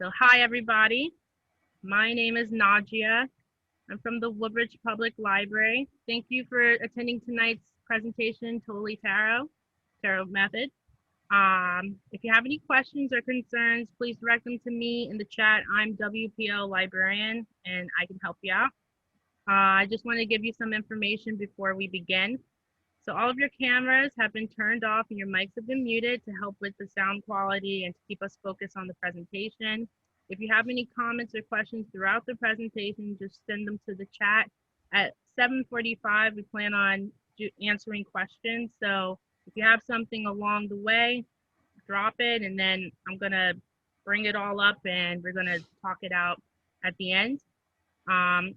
So hi everybody, my name is Najia. I'm from the Woodbridge Public Library. Thank you for attending tonight's presentation, Totally Tarot Method. If you have any questions or concerns, please direct them to me in the chat. I'm WPL librarian and I can help you out. I just want to give you some information before we begin. So all of your cameras have been turned off and your mics have been muted to help with the sound quality and to keep us focused on the presentation. If you have any comments or questions throughout the presentation, just send them to the chat. At 7:45, we plan on answering questions. So if you have something along the way, drop it, and then I'm gonna bring it all up and we're gonna talk it out at the end.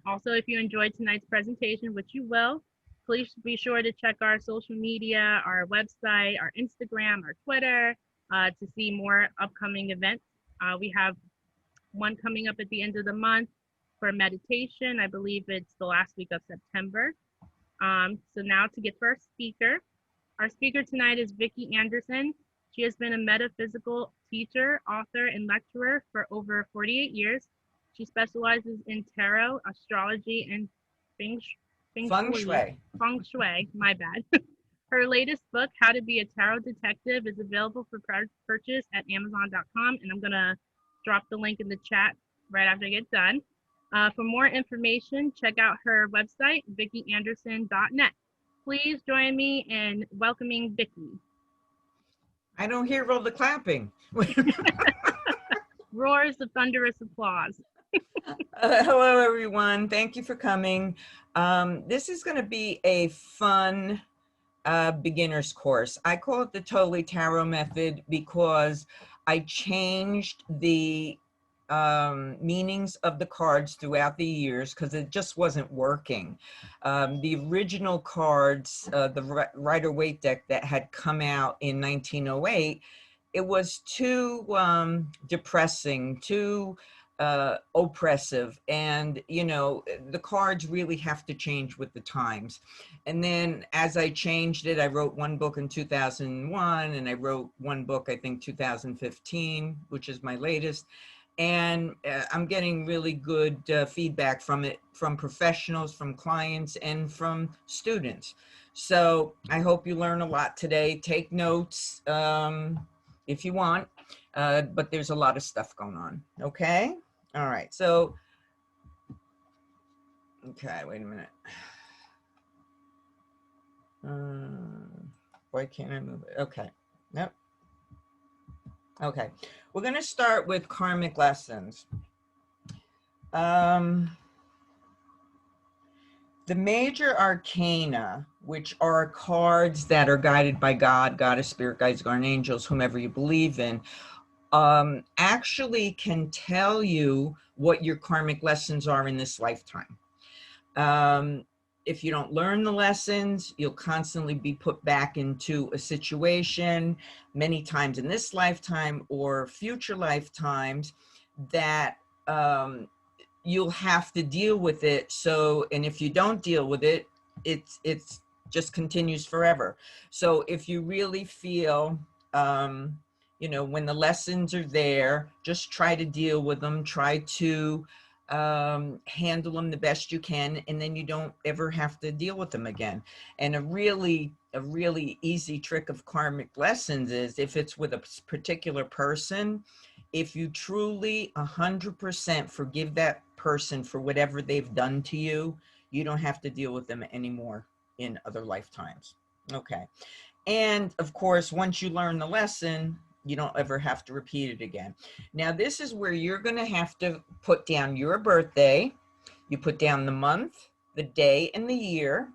Also, if you enjoyed tonight's presentation, which you will, please be sure to check our social media, our website, our Instagram, our Twitter, to see more upcoming events. We have one coming up at the end of the month for meditation. I believe it's the last week of September. So now to get to our speaker. Our speaker tonight is Vicki Anderson. She has been a metaphysical teacher, author, and lecturer for over 48 years. She specializes in tarot, astrology, and Feng Shui. Feng Shui, my bad. Her latest book, How to Be a Tarot Detective, is available for purchase at Amazon.com, and I'm going to drop the link in the chat right after I get done. For more information, check out her website, VickiAnderson.net. Please join me in welcoming Vicki. I don't hear all the clapping. Roars of thunderous applause. Hello, everyone. Thank you for coming. This is going to be a fun beginner's course. I call it the Totally Tarot Method because I changed the meanings of the cards throughout the years because it just wasn't working. The original cards, the Rider-Waite deck that had come out in 1908, it was too depressing, too oppressive, and you know, the cards really have to change with the times. And then as I changed it, I wrote one book in 2001 and I wrote one book, I think 2015, which is my latest. And I'm getting really good feedback from it, from professionals, from clients, and from students. So I hope you learn a lot today. Take notes if you want, but there's a lot of stuff going on. Okay. All right. So, okay, wait a minute. Why can't I move it? Okay. Nope. Okay. We're going to start with karmic lessons. The major arcana, which are cards that are guided by God, Goddess, spirit guides, guardian angels, whomever you believe in, actually can tell you what your karmic lessons are in this lifetime. If you don't learn the lessons, you'll constantly be put back into a situation, many times in this lifetime or future lifetimes, that you'll have to deal with it. So, and if you don't deal with it, it's just continues forever. So if you really feel, you know, when the lessons are there, just try to deal with them, try to handle them the best you can, and then you don't ever have to deal with them again. And a really easy trick of karmic lessons is, if it's with a particular person, if you truly 100% forgive that person for whatever they've done to you, you don't have to deal with them anymore in other lifetimes. Okay. And of course, once you learn the lesson, you don't ever have to repeat it again. Now, this is where you're going to have to put down your birthday. You put down the month, the day, and the year,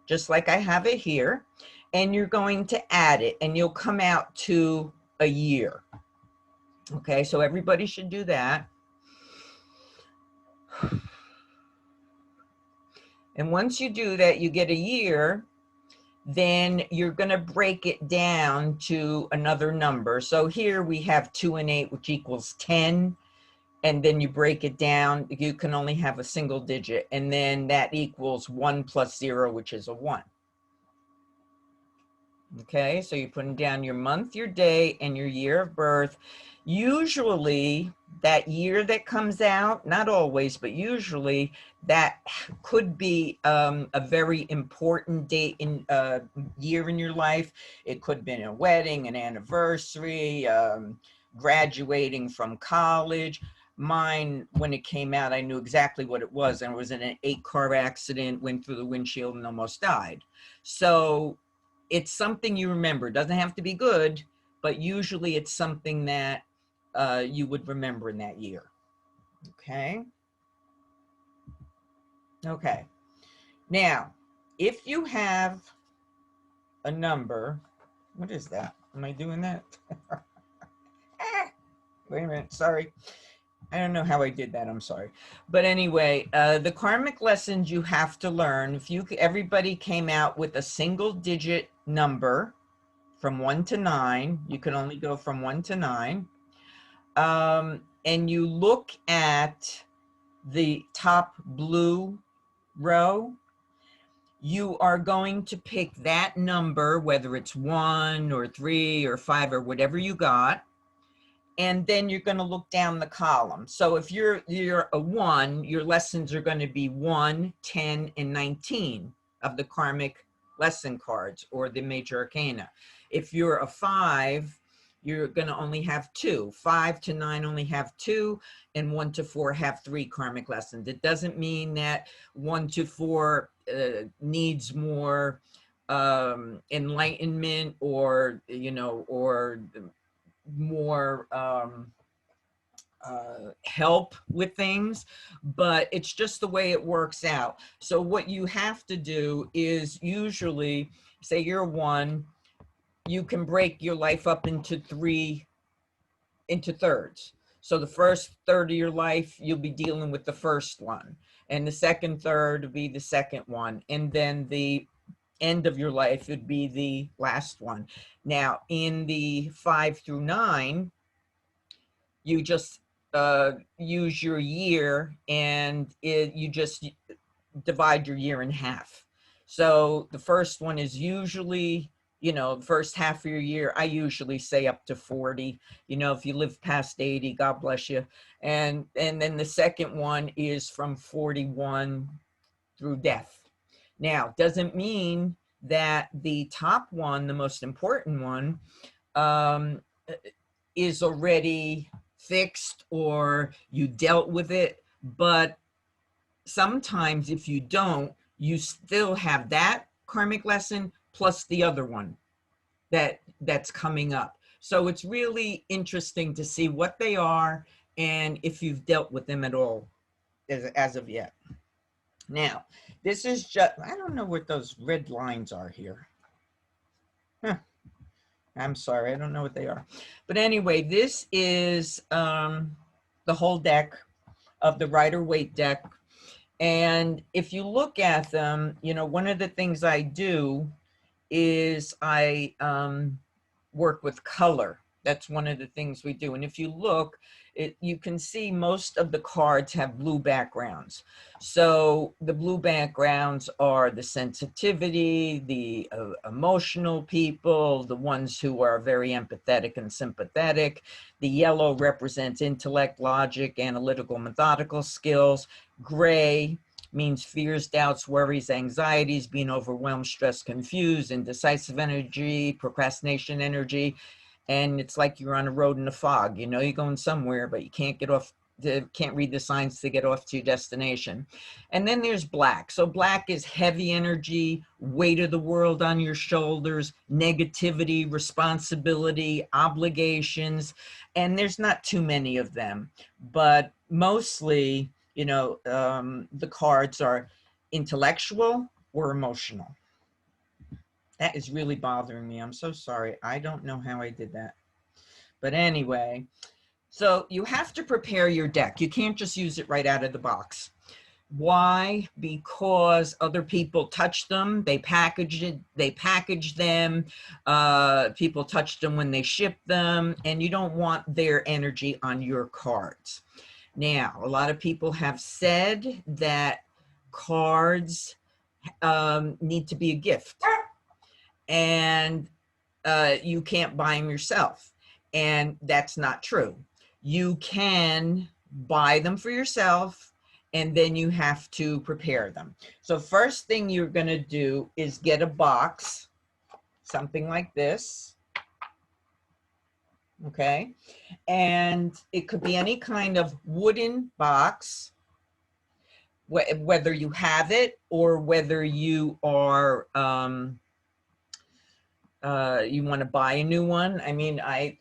just like I have it here. And you're going to add it, and you'll come out to a year. Okay, so everybody should do that. And once you do that, you get a year. Then you're going to break it down to another number. So here we have 2 and 8, which equals 10. And then you break it down. You can only have a single digit. And then that equals 1 plus 0, which is a 1. Okay, so you're putting down your month, your day, and your year of birth. Usually that year that comes out, not always, but usually that could be a very important date in year in your life. It could have been a wedding, an anniversary, graduating from college. Mine, when it came out, I knew exactly what it was, and it was in an 8-car accident, went through the windshield and almost died. So it's something you remember. It doesn't have to be good, but usually it's something that you would remember in that year. Okay. Okay. Now, if you have a number, what is that? Am I doing that? Wait a minute. Sorry. I don't know how I did that. I'm sorry. But anyway, the karmic lessons you have to learn. If you, everybody came out with a single digit number from 1 to 9, you can only go from 1 to 9. And you look at the top blue row, you are going to pick that number, whether it's 1 or 3 or 5 or whatever you got, and then you're going to look down the column. So if you're a 1, your lessons are going to be 1, 10, and 19 of the karmic lesson cards or the major arcana. If you're a 5, you're going to only have 2. 5 to 9 only have 2, and 1 to 4 have 3 karmic lessons. It doesn't mean that 1 to 4 needs more enlightenment, or or more help with things, but it's just the way it works out. So what you have to do is, usually, say you're 1, you can break your life up into thirds. So the first third of your life, you'll be dealing with the first one, and the second third will be the second one, and then the end of your life would be the last one. Now, in the 5 through 9, you just use your year, and you just divide your year in half. So the first one is usually, the first half of your year, I usually say up to 40. If you live past 80, God bless you. And then the second one is from 41 through death. Now, doesn't mean that the top one, the most important one, um, is already fixed or you dealt with it. But sometimes if you don't, you still have that karmic lesson plus the other one that's coming up. So it's really interesting to see what they are and if you've dealt with them at all as of yet. Now, this is just, I don't know what those red lines are here. Huh. I'm sorry, I don't know what they are. But anyway, this is the whole deck of the Rider-Waite deck. And if you look at them, one of the things I do is I work with color. That's one of the things we do. And if you look, you can see most of the cards have blue backgrounds. So the blue backgrounds are the sensitivity, the emotional people, the ones who are very empathetic and sympathetic. The yellow represents intellect, logic, analytical, methodical skills. Gray means fears, doubts, worries, anxieties, being overwhelmed, stressed, confused, indecisive energy, procrastination energy. And it's like you're on a road in a fog. You're going somewhere, but you can't get off, can't read the signs to get off to your destination. And then there's black. So black is heavy energy, weight of the world on your shoulders, negativity, responsibility, obligations. And there's not too many of them, but mostly, the cards are intellectual or emotional. That is really bothering me. I'm so sorry. I don't know how I did that. But anyway, so you have to prepare your deck. You can't just use it right out of the box. Why? Because other people touch them. They package it. They package them. People touch them when they ship them, and you don't want their energy on your cards. Now, a lot of people have said that cards need to be a gift, and you can't buy them yourself. And that's not true. you can buy them for yourself, and then you have to prepare them. So first thing you're going to do is get a box, something like this. Okay. And it could be any kind of wooden box, whether you have it or whether you are, you want to buy a new one. I mean, I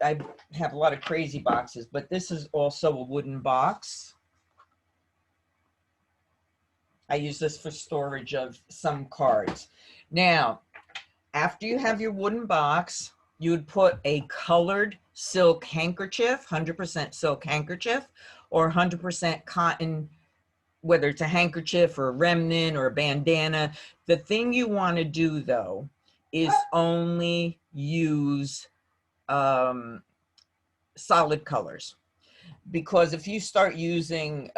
have a lot of crazy boxes, but this is also a wooden box. I use this for storage of some cards. Now, after you have your wooden box, you would put a colored silk handkerchief, 100% silk handkerchief, or 100% cotton, whether it's a handkerchief or a remnant or a bandana. The thing you want to do, though, is only use solid colors. Because if you start using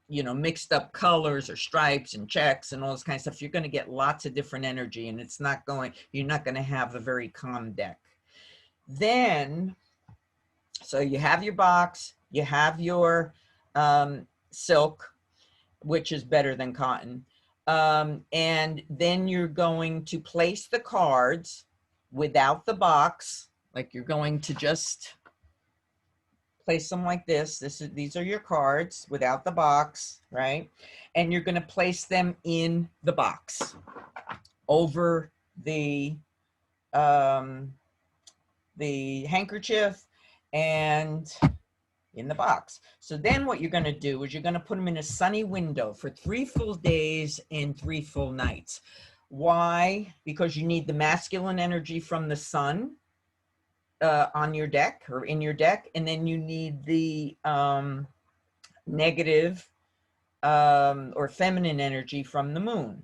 you know, mixed up colors or stripes and checks and all this kind of stuff, you're going to get lots of different energy, and it's not going, you're not going to have a very calm deck. Then, so you have your box, you have your silk, which is better than cotton. And then you're going to place the cards without the box, like you're going to just place them like this. These are your cards without the box, right? And you're going to place them in the box over the handkerchief and in the box. So then what you're going to do is you're going to put them in a sunny window for 3 full days and 3 full nights. Why? Because you need the masculine energy from the sun on your deck or in your deck, and then you need the negative or feminine energy from the moon.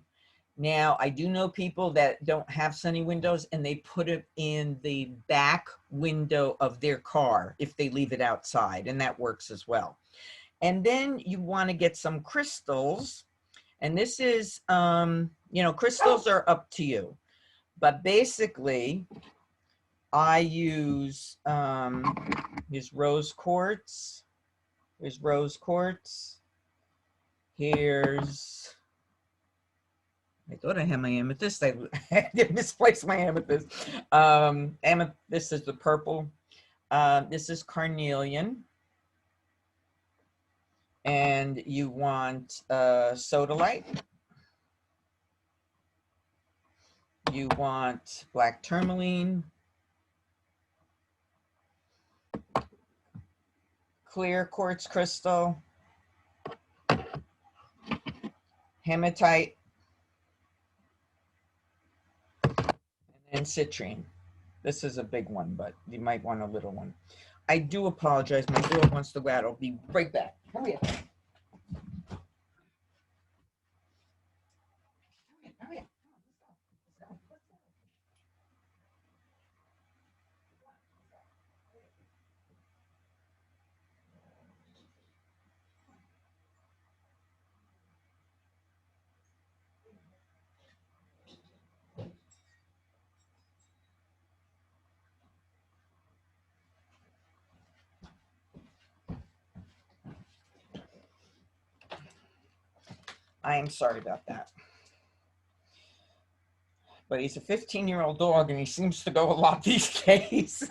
Now, I do know people that don't have sunny windows, and they put it in the back window of their car if they leave it outside, and that works as well. And then you want to get some crystals, and this is, you know, crystals are up to you, but basically I use here's rose quartz. Here's rose quartz. Here's, I thought I had my amethyst. I misplaced my amethyst. This is the purple. This is carnelian. And you want sodalite. You want black tourmaline. Clear quartz crystal. Hematite. And citrine. This is a big one, but you might want a little one. I do apologize. My dog wants to go out. I'll be right back. Hurry up. I am sorry about that. But he's a 15-year-old dog, and he seems to go a lot these days.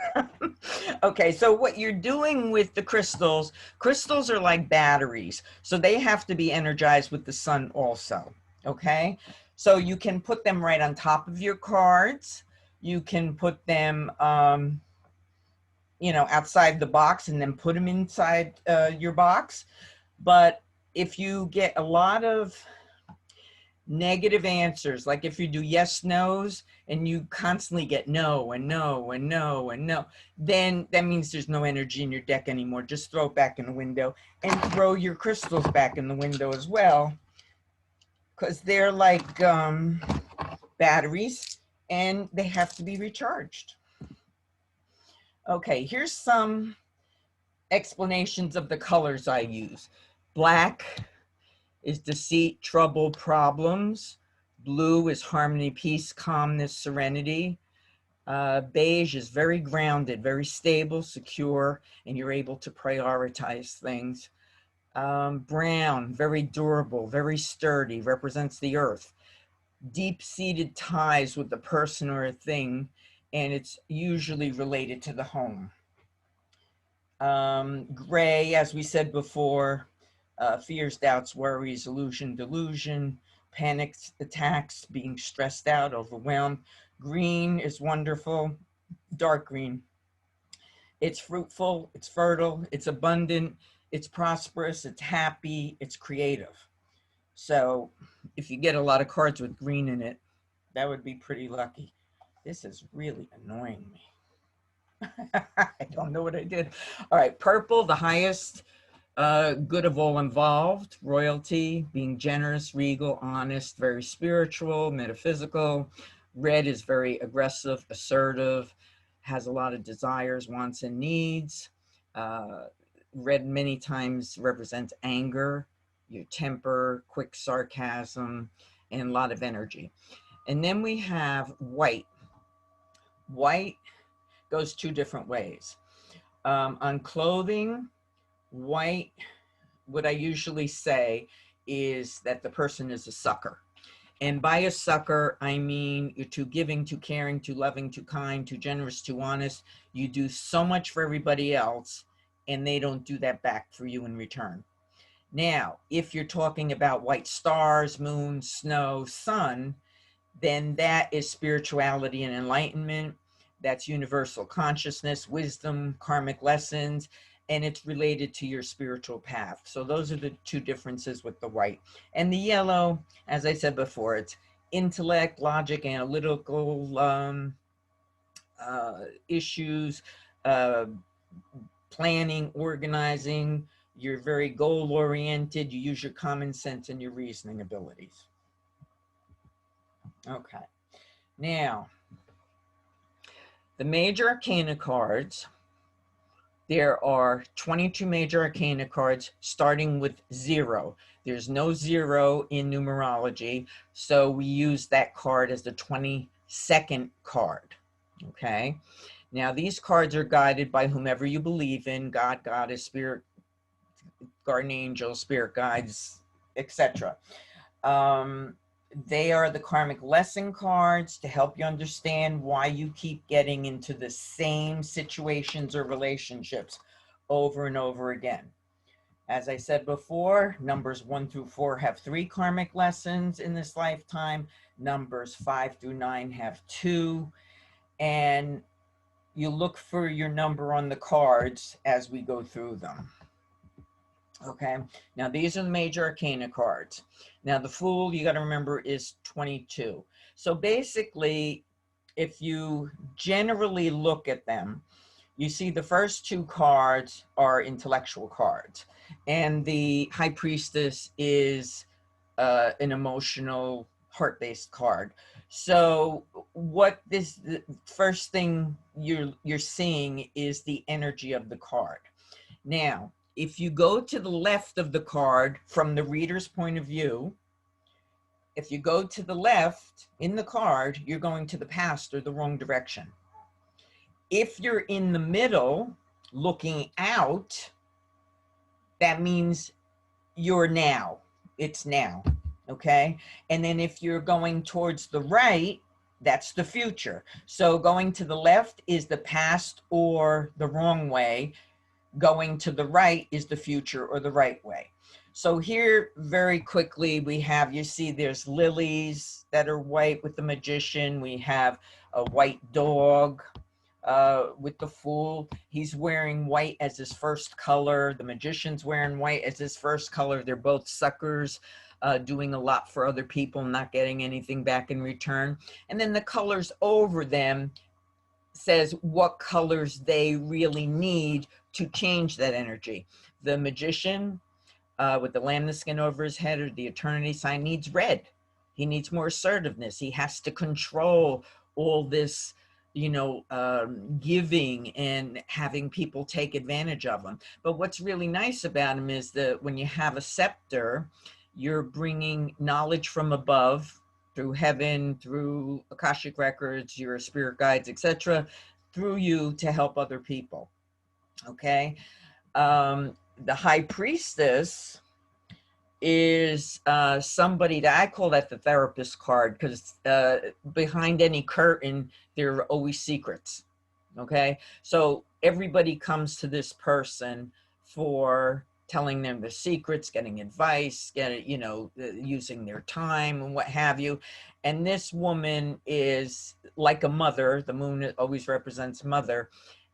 Okay, so what you're doing with the crystals, crystals are like batteries, so they have to be energized with the sun also, okay? So you can put them right on top of your cards. You can put them, you know, outside the box and then put them inside your box. But if you get a lot of negative answers, like if you do yes nos and you constantly get no and no and no and no, then that means there's no energy in your deck anymore. Just throw it back in the window, and throw your crystals back in the window as well, because they're like batteries and they have to be recharged. Okay, here's some explanations of the colors I use. Black is deceit, trouble, problems. Blue is harmony, peace, calmness, serenity. Beige is very grounded, very stable, secure, and you're able to prioritize things. Brown, very durable, very sturdy, represents the earth. Deep-seated ties with the person or a thing, and it's usually related to the home. Gray, as we said before, fears, doubts, worries, illusion, delusion, panics, attacks, being stressed out, overwhelmed. Green is wonderful, dark green. It's fruitful, it's fertile, it's abundant, it's prosperous, it's happy, it's creative. So if you get a lot of cards with green in it, that would be pretty lucky. This is really annoying me. I don't know what I did. All right, purple, the highest good of all involved, royalty, being generous, regal, honest, very spiritual, metaphysical. Red is very aggressive, assertive, has a lot of desires, wants, and needs. Red many times represents anger, your temper, quick sarcasm, and a lot of energy. And then we have white. White goes two different ways. On clothing, white, what I usually say is that the person is a sucker. And by a sucker, I mean you're too giving, too caring, too loving, too kind, too generous, too honest. You do so much for everybody else, and they don't do that back for you in return. Now, if you're talking about white stars, moon, snow, sun, then that is spirituality and enlightenment. That's universal consciousness, wisdom, karmic lessons, and it's related to your spiritual path. So those are the two differences with the white. And the yellow, as I said before, it's intellect, logic, analytical issues, uh, planning, organizing. You're very goal oriented. You use your common sense and your reasoning abilities. Okay. Now, the major arcana cards, there are 22 major arcana cards starting with 0. There's no 0 in numerology, so we use that card as the 22nd card. Okay. Now, these cards are guided by whomever you believe in, God, Goddess, Spirit, Guardian Angel, Spirit Guides, etc. They are the karmic lesson cards to help you understand why you keep getting into the same situations or relationships over and over again. As I said before, numbers 1 through 4 have 3 karmic lessons in this lifetime. Numbers 5 through 9 have 2. And you look for your number on the cards as we go through them. Okay, now these are the major arcana cards. Now the Fool, you got to remember, is 22. So basically, if you generally look at them, you see the first 2 cards are intellectual cards, and the High Priestess is an emotional, heart-based card. So what this, the first thing you're seeing is the energy of the card. Now, if you go to the left of the card from the reader's point of view, if you go to the left in the card, you're going to the past or the wrong direction. If you're in the middle looking out, that means you're now. It's now. Okay. And then if you're going towards the right, that's the future. So going to the left is the past or the wrong way. Going to the right is the future or the right way. So here, very quickly, we have, you see there's lilies that are white with the Magician. We have a white dog with the Fool. He's wearing white as his first color. The Magician's wearing white as his first color. They're both suckers, doing a lot for other people, not getting anything back in return. And then the colors over them says what colors they really need to change that energy. The Magician with the lambda skin over his head, or the eternity sign, needs red. He needs more assertiveness. He has to control all this, giving and having people take advantage of him. But what's really nice about him is that when you have a scepter, you're bringing knowledge from above, through heaven, through Akashic records, your spirit guides, etc., through you to help other people. Okay. The high priestess is somebody that I call that the therapist card, because behind any curtain, there are always secrets. Okay. So everybody comes to this person for telling them the secrets, getting advice, using their time and what have you. And this woman is like a mother. The moon always represents mother.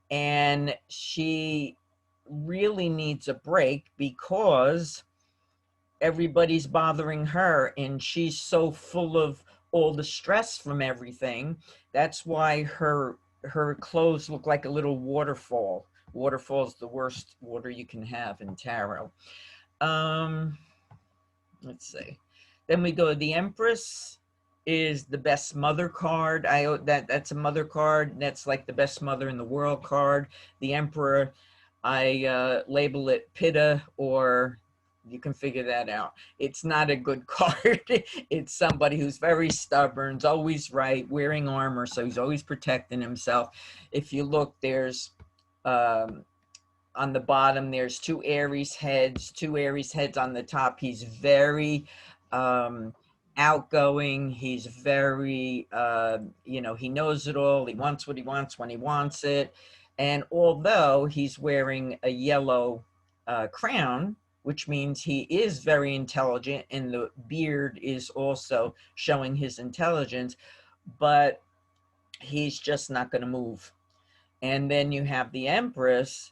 And she really needs a break because everybody's bothering her and she's so full of all the stress from everything. That's why her clothes look like a little waterfall. Waterfall's the worst water you can have in tarot. um let's see. Then we go, the Empress is the best mother card. That's a mother card. That's like the best mother in the world card. The Emperor, I label it Pitta, or you can figure that out. It's not a good card. It's somebody who's very stubborn, is always right, wearing armor, so he's always protecting himself. If you look, there's um, on the bottom, there's two Aries heads on the top. He's very um, outgoing. He's very, he knows it all. He wants what he wants when he wants it. And although he's wearing a yellow crown, which means he is very intelligent, and the beard is also showing his intelligence, but he's just not going to move. And then you have the Empress.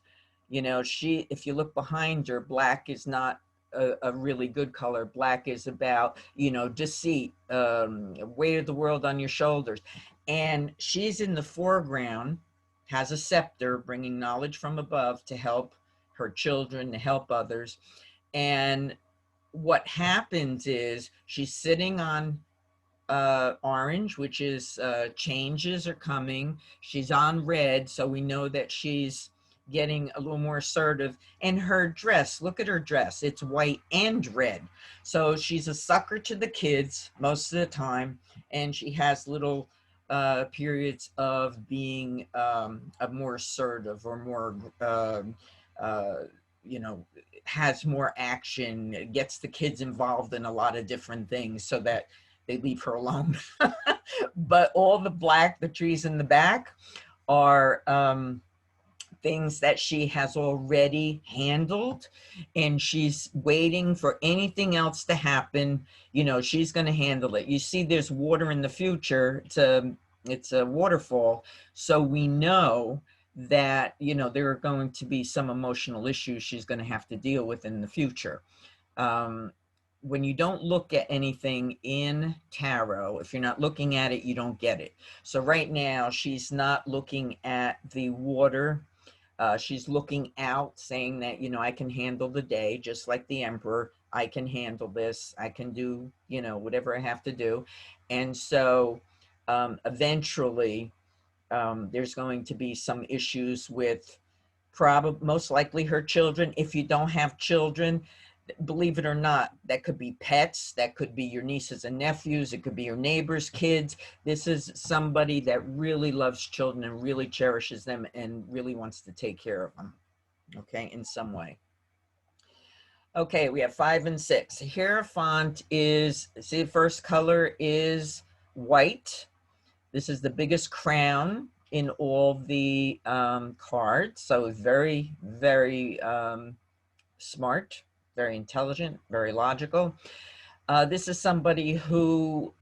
She, if you look behind her, black is not a really good color. Black is about, deceit, weight of the world on your shoulders. And she's in the foreground, has a scepter, bringing knowledge from above to help her children, to help others. And what happens is she's sitting on orange, which is changes are coming. She's on red, so we know that she's getting a little more assertive. And her dress, look at her dress, it's white and red. So she's a sucker to the kids most of the time, and she has little periods of being more assertive, or more, uh, you know, has more action, gets the kids involved in a lot of different things so that they leave her alone. But all the black, the trees in the back, are things that she has already handled, and she's waiting for anything else to happen. She's going to handle it. You see, there's water in the future. It's a waterfall. So we know that, there are going to be some emotional issues she's going to have to deal with in the future. um, when you don't look at anything in tarot, if you're not looking at it, you don't get it. So right now, she's not looking at the water. She's looking out, saying that, I can handle the day, just like the Emperor. I can handle this. I can do, whatever I have to do. And so eventually, there's going to be some issues with, probably most likely, her children. If you don't have children, believe it or not, that could be pets, that could be your nieces and nephews, it could be your neighbors' kids. This is somebody that really loves children and really cherishes them and really wants to take care of them, okay, in some way. Okay, we have 5 and 6. Hierophant is, see, the first color is white. This is the biggest crown in all the cards, so very, very smart, very intelligent, very logical. This is somebody who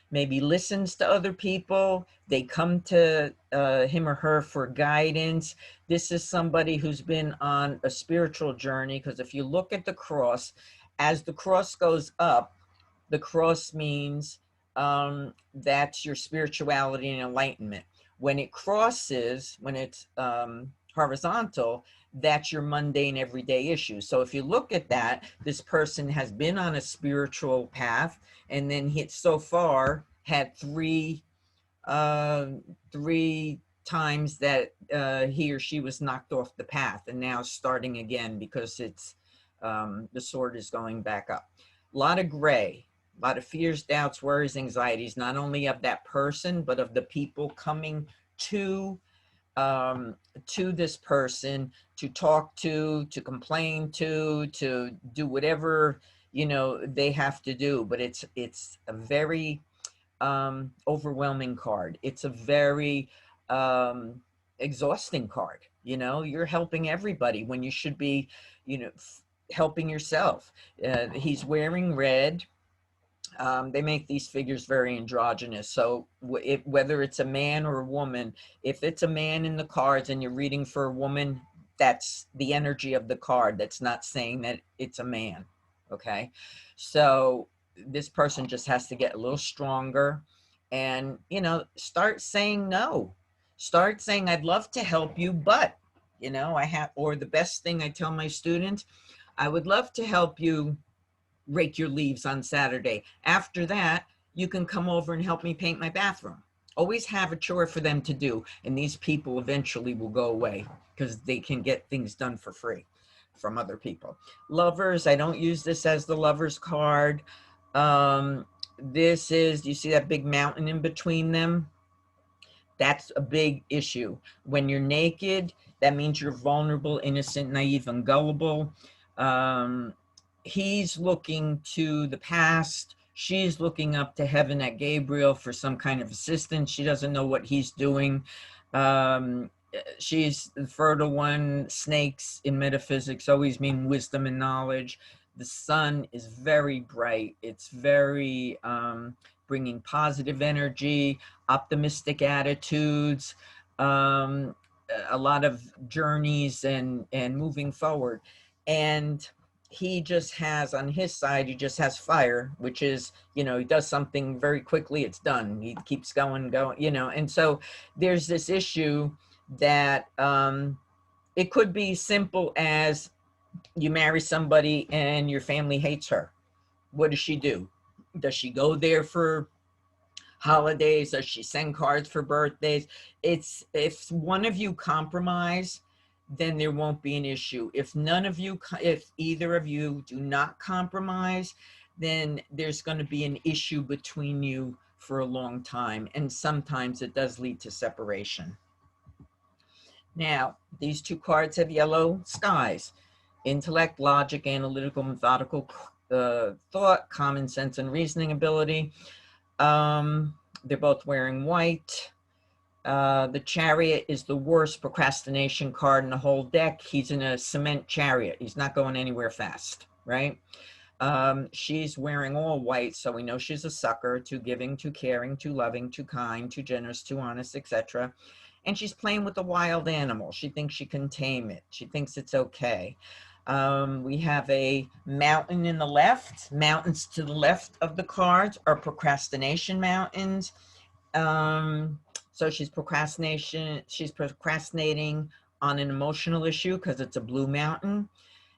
maybe listens to other people. They come to him or her for guidance. This is somebody who's been on a spiritual journey, because if you look at the cross, as the cross goes up, the cross means that's your spirituality and enlightenment. When it crosses, when it's horizontal, that's your mundane everyday issues. So if you look at that, this person has been on a spiritual path, and then hit so far had uh, three times that he or she was knocked off the path, and now starting again because it's the sword is going back up. A lot of gray. A lot of fears, doubts, worries, anxieties, not only of that person, but of the people coming to um, to this person to talk to complain to do whatever they have to do. But it's a very overwhelming card. It's a very um, exhausting card. You're helping everybody when you should be, helping yourself. He's wearing red. They make these figures very androgynous. So whether it's a man or a woman, if it's a man in the cards and you're reading for a woman, that's the energy of the card. That's not saying that it's a man. Okay. So this person just has to get a little stronger and, start saying no. Start saying, I'd love to help you, but, or the best thing I tell my students, I would love to help you rake your leaves on Saturday. After that, you can come over and help me paint my bathroom. Always have a chore for them to do, and these people eventually will go away because they can get things done for free from other people. Lovers, I don't use this as the lovers card. This is, you see that big mountain in between them? That's a big issue. When you're naked, that means you're vulnerable, innocent, naive, and gullible. Um, he's looking to the past. She's looking up to heaven at Gabriel for some kind of assistance. She doesn't know what he's doing. She's the fertile one. Snakes in metaphysics always mean wisdom and knowledge. The sun is very bright. It's very bringing positive energy, optimistic attitudes, um, a lot of journeys and moving forward. And he just has on his side, he just has fire, which is, he does something very quickly, it's done. He keeps going, and so there's this issue that it could be simple as you marry somebody and your family hates her. What does she do? Does she go there for holidays? Does she send cards for birthdays? It's if one of you compromise, then there won't be an issue. If either of you do not compromise, then there's going to be an issue between you for a long time, and sometimes it does lead to separation. Now, these two cards have yellow skies: intellect, logic, analytical, methodical thought, common sense, and reasoning ability. They're both wearing white. The Chariot is the worst procrastination card in the whole deck. He's in a cement chariot. He's not going anywhere fast, right? She's wearing all white, so we know she's a sucker, too giving, too caring, too loving, too kind, too generous, too honest, etc. And she's playing with a wild animal. She thinks she can tame it. She thinks it's okay. We have a mountain in the left. Mountains to the left of the cards are procrastination mountains. So she's procrastinating on an emotional issue because it's a blue mountain,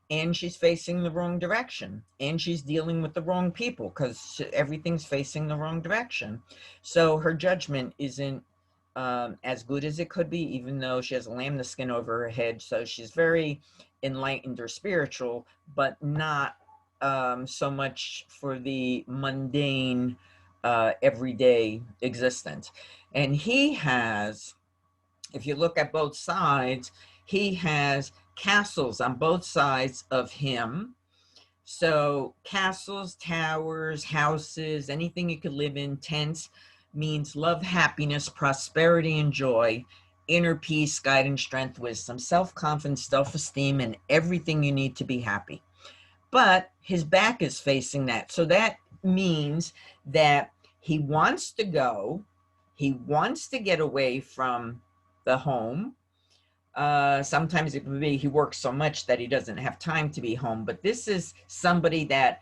and she's facing the wrong direction, and she's dealing with the wrong people because everything's facing the wrong direction. So her judgment isn't as good as it could be, even though she has a lambskin over her head. So she's very enlightened or spiritual, but not so much for the mundane, everyday existence. And he has, if you look at both sides, he has castles on both sides of him. So castles, towers, houses, anything you could live in, tents, means love, happiness, prosperity, and joy, inner peace, guidance, strength, wisdom, self-confidence, self-esteem, and everything you need to be happy. But his back is facing that. So that means that he wants to go, he wants to get away from the home. Sometimes it could be he works so much that he doesn't have time to be home. But this is somebody that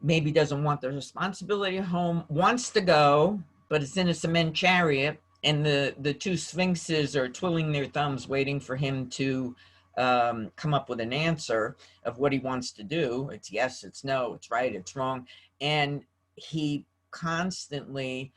maybe doesn't want the responsibility at home, wants to go, but it's in a cement chariot, and the two sphinxes are twiddling their thumbs, waiting for him to come up with an answer of what he wants to do. It's yes, it's no, it's right, it's wrong. And he constantly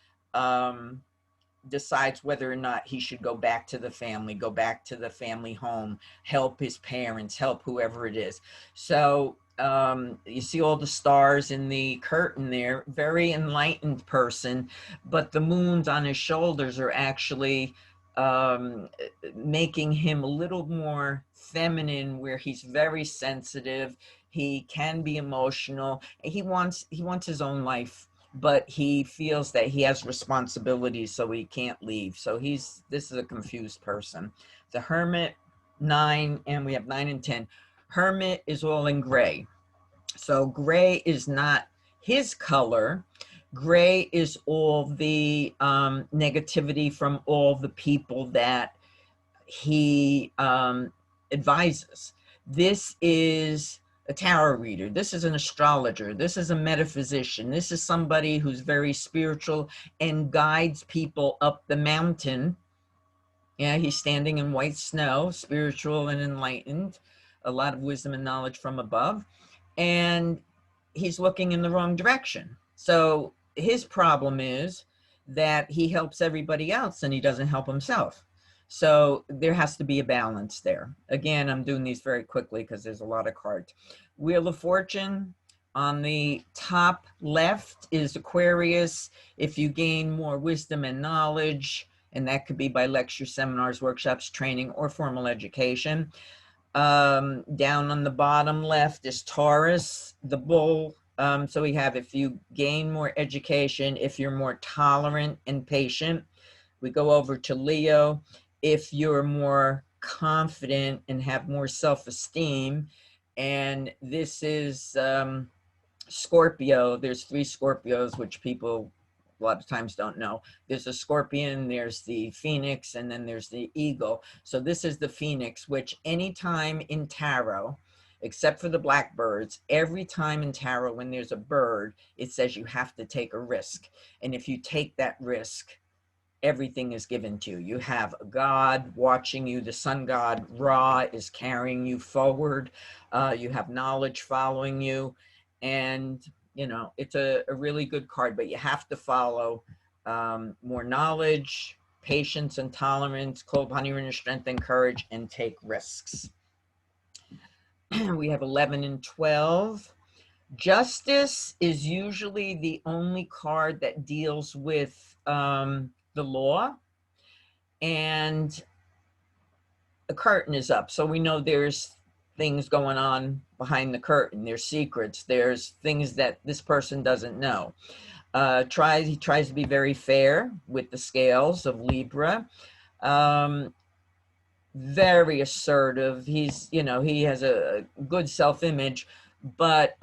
decides whether or not he should go back to the family home, help his parents, help whoever it is. So You see all the stars in the curtain there, very enlightened person, but the moons on his shoulders are actually um, making him a little more feminine, where he's very sensitive. He can be emotional. He wants his own life, but he feels that he has responsibilities, so he can't leave. So this is a confused person. The Hermit, 9, and we have 9 and 10. Hermit is all in gray. So gray is not his color. Gray is all the negativity from all the people that he advises. This is a tarot reader. This is an astrologer. This is a metaphysician. This is somebody who's very spiritual and guides people up the mountain. Yeah, he's standing in white snow, spiritual and enlightened, a lot of wisdom and knowledge from above. And he's looking in the wrong direction. So his problem is that he helps everybody else and he doesn't help himself. So there has to be a balance there. Again, I'm doing these very quickly because there's a lot of cards. Wheel of Fortune, on the top left is Aquarius. If you gain more wisdom and knowledge, and that could be by lectures, seminars, workshops, training, or formal education. Down on the bottom left is Taurus, the bull. So we have, if you gain more education, if you're more tolerant and patient. We go over to Leo, if you're more confident and have more self-esteem. And this is Scorpio. There's 3 Scorpios, which people a lot of times don't know. There's a scorpion, there's the phoenix, and then there's the eagle. So this is the phoenix, which anytime in tarot, except for the blackbirds, every time in tarot when there's a bird, it says you have to take a risk. And if you take that risk, everything is given to you. You have a God watching you. The sun god Ra is carrying you forward. You have knowledge following you. And, it's a really good card, but you have to follow more knowledge, patience and tolerance, cold honey inner strength and courage, and take risks. We have 11 and 12. Justice is usually the only card that deals with the law, and the curtain is up. So we know there's things going on behind the curtain. There's secrets. There's things that this person doesn't know. He tries to be very fair with the scales of Libra. Very assertive. He has a good self-image, but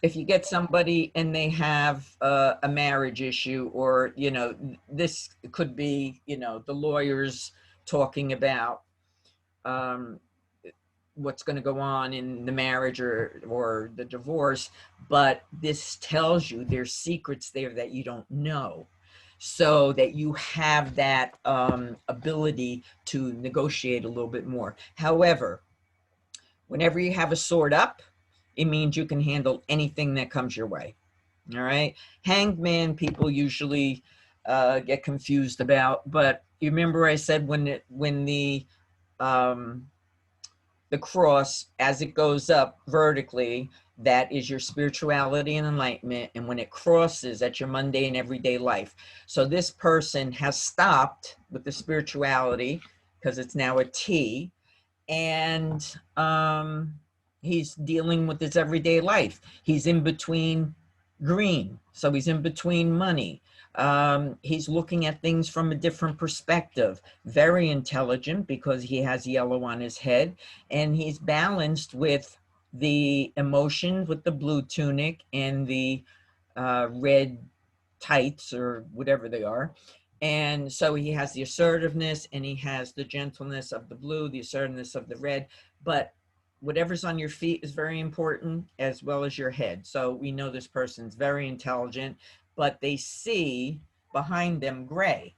if you get somebody and they have a marriage issue, or this could be the lawyers talking about what's going to go on in the marriage or the divorce, but this tells you there's secrets there that you don't know, so that you have that ability to negotiate a little bit more. However, whenever you have a sword up, it means you can handle anything that comes your way. All right. Hanged man, people usually get confused about, but you remember I said when the cross, as it goes up vertically, that is your spirituality and enlightenment, and when it crosses, that's your mundane everyday life. So this person has stopped with the spirituality because it's now a T, and he's dealing with his everyday life. He's in between green, so he's in between money. He's looking at things from a different perspective. Very intelligent because he has yellow on his head, and he's balanced with the emotions with the blue tunic and the red tights or whatever they are. And so he has the assertiveness and he has the gentleness of the blue, the assertiveness of the red. But whatever's on your feet is very important, as well as your head. So we know this person's very intelligent, but they see behind them gray.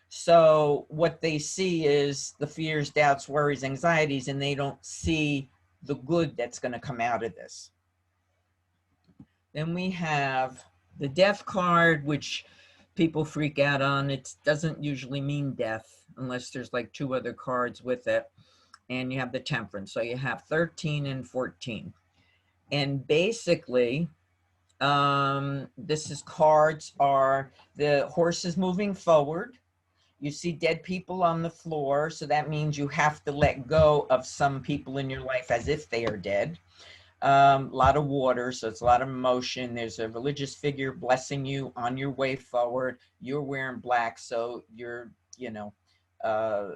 So what they see is the fears, doubts, worries, anxieties, and they don't see the good that's going to come out of this. Then we have the death card, which people freak out on. It doesn't usually mean death unless there's like 2 other cards with it. and you have the Temperance. So you have 13 and 14. And basically, this is cards are the horse is moving forward. You see dead people on the floor, so that means you have to let go of some people in your life as if they are dead. A lot of water, so it's a lot of emotion. There's a religious figure blessing you on your way forward. You're wearing black, so you're, you know, uh,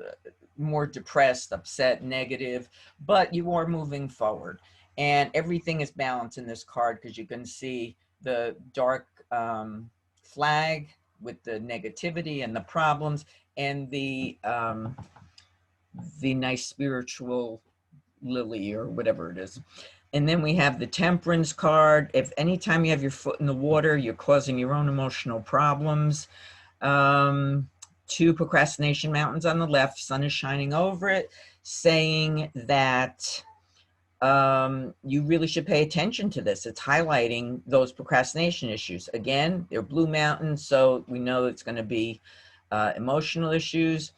more depressed, upset, negative, but you are moving forward. And everything is balanced in this card because you can see the dark flag with the negativity and the problems, and the nice spiritual lily or whatever it is. And then we have the Temperance card. If anytime you have your foot in the water, you're causing your own emotional problems. Two procrastination mountains on the left, sun is shining over it, saying that you really should pay attention to this. It's highlighting those procrastination issues. Again, they're blue mountains, so we know it's going to be emotional issues.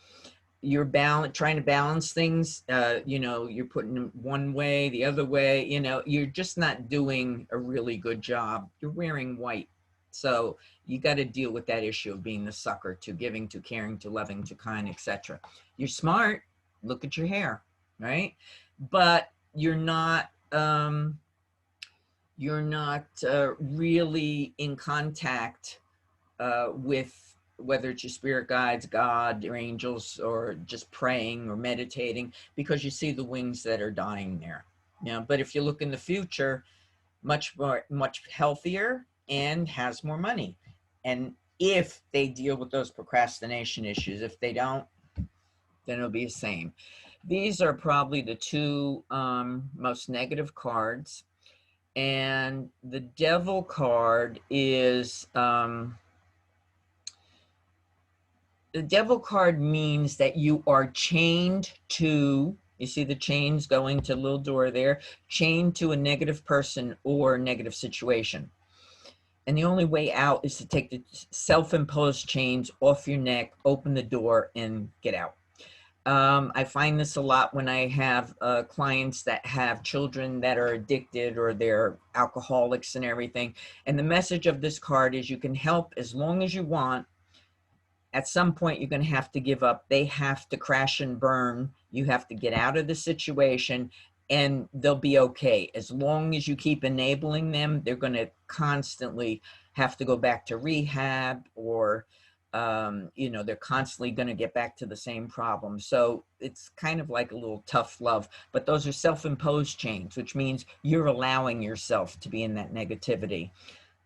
You're trying to balance things. You're putting them one way, the other way. You're just not doing a really good job. You're wearing white, so you got to deal with that issue of being the sucker, to giving, to caring, to loving, to kind, etc. You're smart. Look at your hair, right? But you're not really in contact with, whether it's your spirit guides, God, your angels, or just praying or meditating, because you see the wings that are dying there. But if you look in the future, much healthier and has more money. And if they deal with those procrastination issues, if they don't, then it'll be the same. These are probably the two most negative cards. And the Devil card is the Devil card means that you are chained to, you see the chains going to the little door there, chained to a negative person or negative situation. And the only way out is to take the self-imposed chains off your neck, open the door, and get out. I find this a lot when I have clients that have children that are addicted or they're alcoholics and everything. And the message of this card is you can help as long as you want. At some point, you're going to have to give up. They have to crash and burn. You have to get out of the situation, and they'll be okay. As long as you keep enabling them, they're going to constantly have to go back to rehab, or they're constantly going to get back to the same problem. So it's kind of like a little tough love, but those are self-imposed chains, which means you're allowing yourself to be in that negativity.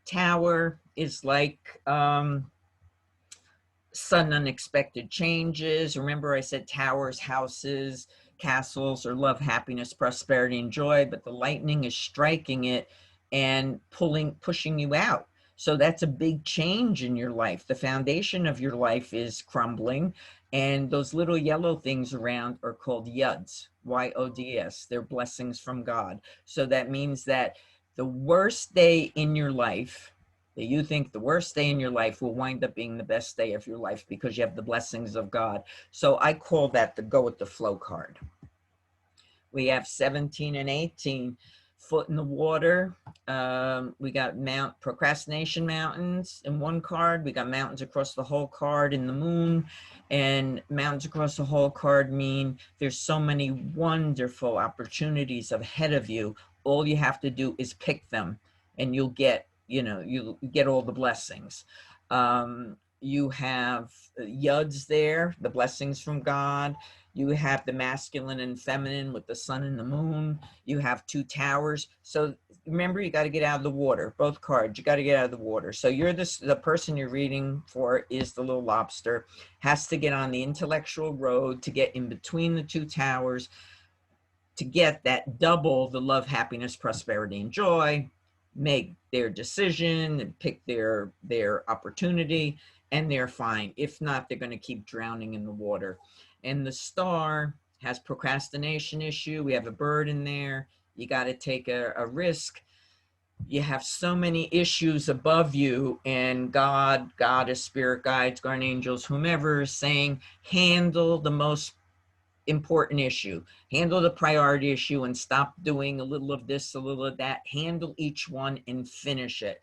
Tower is like sudden unexpected changes. Remember I said towers, houses, castles are love, happiness, prosperity, and joy, but the lightning is striking it and pushing you out. So that's a big change in your life. The foundation of your life is crumbling, and those little yellow things around are called yuds, Y-O-D-S. They're blessings from God. So that means that the worst day in your life, that you think the worst day in your life, will wind up being the best day of your life because you have the blessings of God. So I call that the go with the flow card. We have 17 and 18, foot in the water. We got procrastination mountains in one card. We got mountains across the whole card in the moon. And mountains across the whole card mean there's so many wonderful opportunities ahead of you. All you have to do is pick them, and you'll get all the blessings. You have yuds there, the blessings from God. You have the masculine and feminine with the sun and the moon. You have two towers. So remember, you got to get out of the water. Both cards, you got to get out of the water. So you're the person you're reading for is the little lobster, has to get on the intellectual road to get in between the two towers, to get that double, the love, happiness, prosperity, and joy, make their decision and pick their opportunity, and they're fine. If not, they're going to keep drowning in the water. And the star has procrastination issue. We have a bird in there. You got to take a risk. You have so many issues above you, and God, Goddess, spirit guides, guardian angels, whomever is saying, handle the most important issue. Handle the priority issue and stop doing a little of this, a little of that. Handle each one and finish it.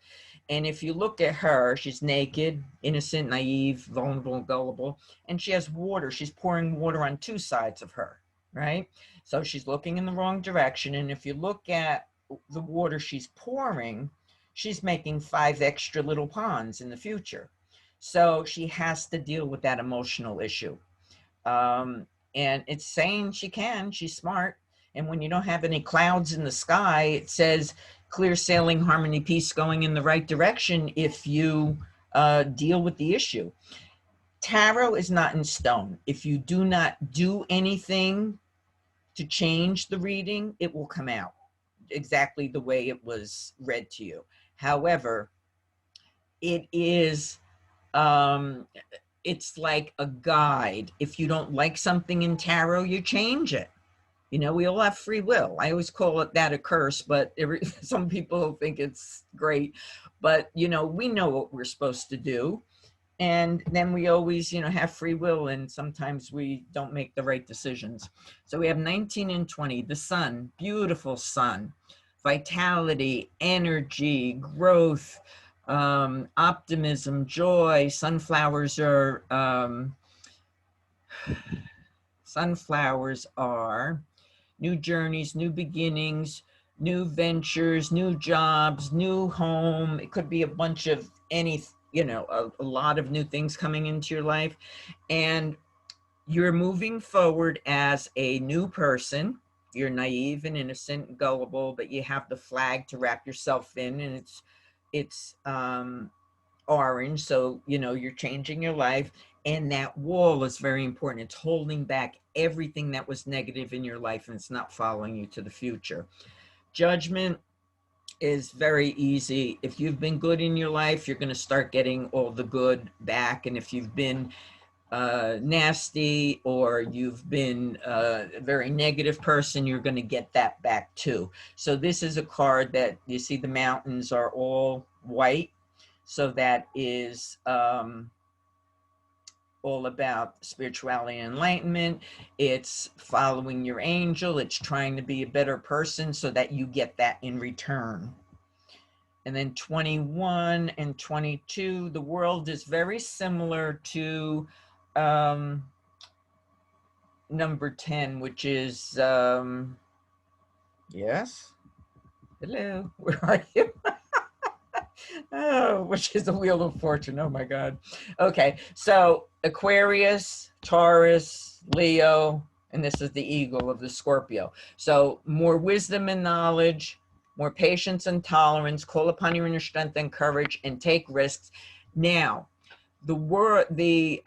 And if you look at her, she's naked, innocent, naive, vulnerable, gullible, and she has water. She's pouring water on two sides of her, right? So she's looking in the wrong direction. And if you look at the water she's pouring, she's making 5 extra little ponds in the future. So she has to deal with that emotional issue. Um, and it's saying she can, she's smart. And when you don't have any clouds in the sky, it says clear sailing, harmony, peace, going in the right direction if you deal with the issue. Tarot is not in stone. If you do not do anything to change the reading, it will come out exactly the way it was read to you. However, it is it's like a guide. If you don't like something in tarot, you change it. You know, we all have free will. I always call it that a curse, but some people think it's great. But, you know, we know what we're supposed to do. And then we always, you know, have free will, and sometimes we don't make the right decisions. So we have 19 and 20, the sun, beautiful sun, vitality, energy, growth, optimism, joy. Sunflowers are new journeys, new beginnings, new ventures, new jobs, new home. It could be a bunch of any, you know, a lot of new things coming into your life. And you're moving forward as a new person. You're naive and innocent and gullible, but you have the flag to wrap yourself in, and it's orange. So, you know, you're changing your life. And that wall is very important. It's holding back everything that was negative in your life, and it's not following you to the future. Judgment is very easy. If you've been good in your life, you're going to start getting all the good back. And if you've been nasty, or you've been a very negative person, you're going to get that back too. So this is a card that you see the mountains are all white. So that is all about spirituality and enlightenment. It's following your angel. It's trying to be a better person so that you get that in return. And then 21 and 22, the world is very similar to number 10, which is, yes, hello, where are you? Oh, which is the Wheel of Fortune. Oh my God. Okay, so Aquarius, Taurus, Leo, and this is the eagle of the Scorpio. So more wisdom and knowledge, more patience and tolerance, call upon your inner strength and courage, and take risks. Now, the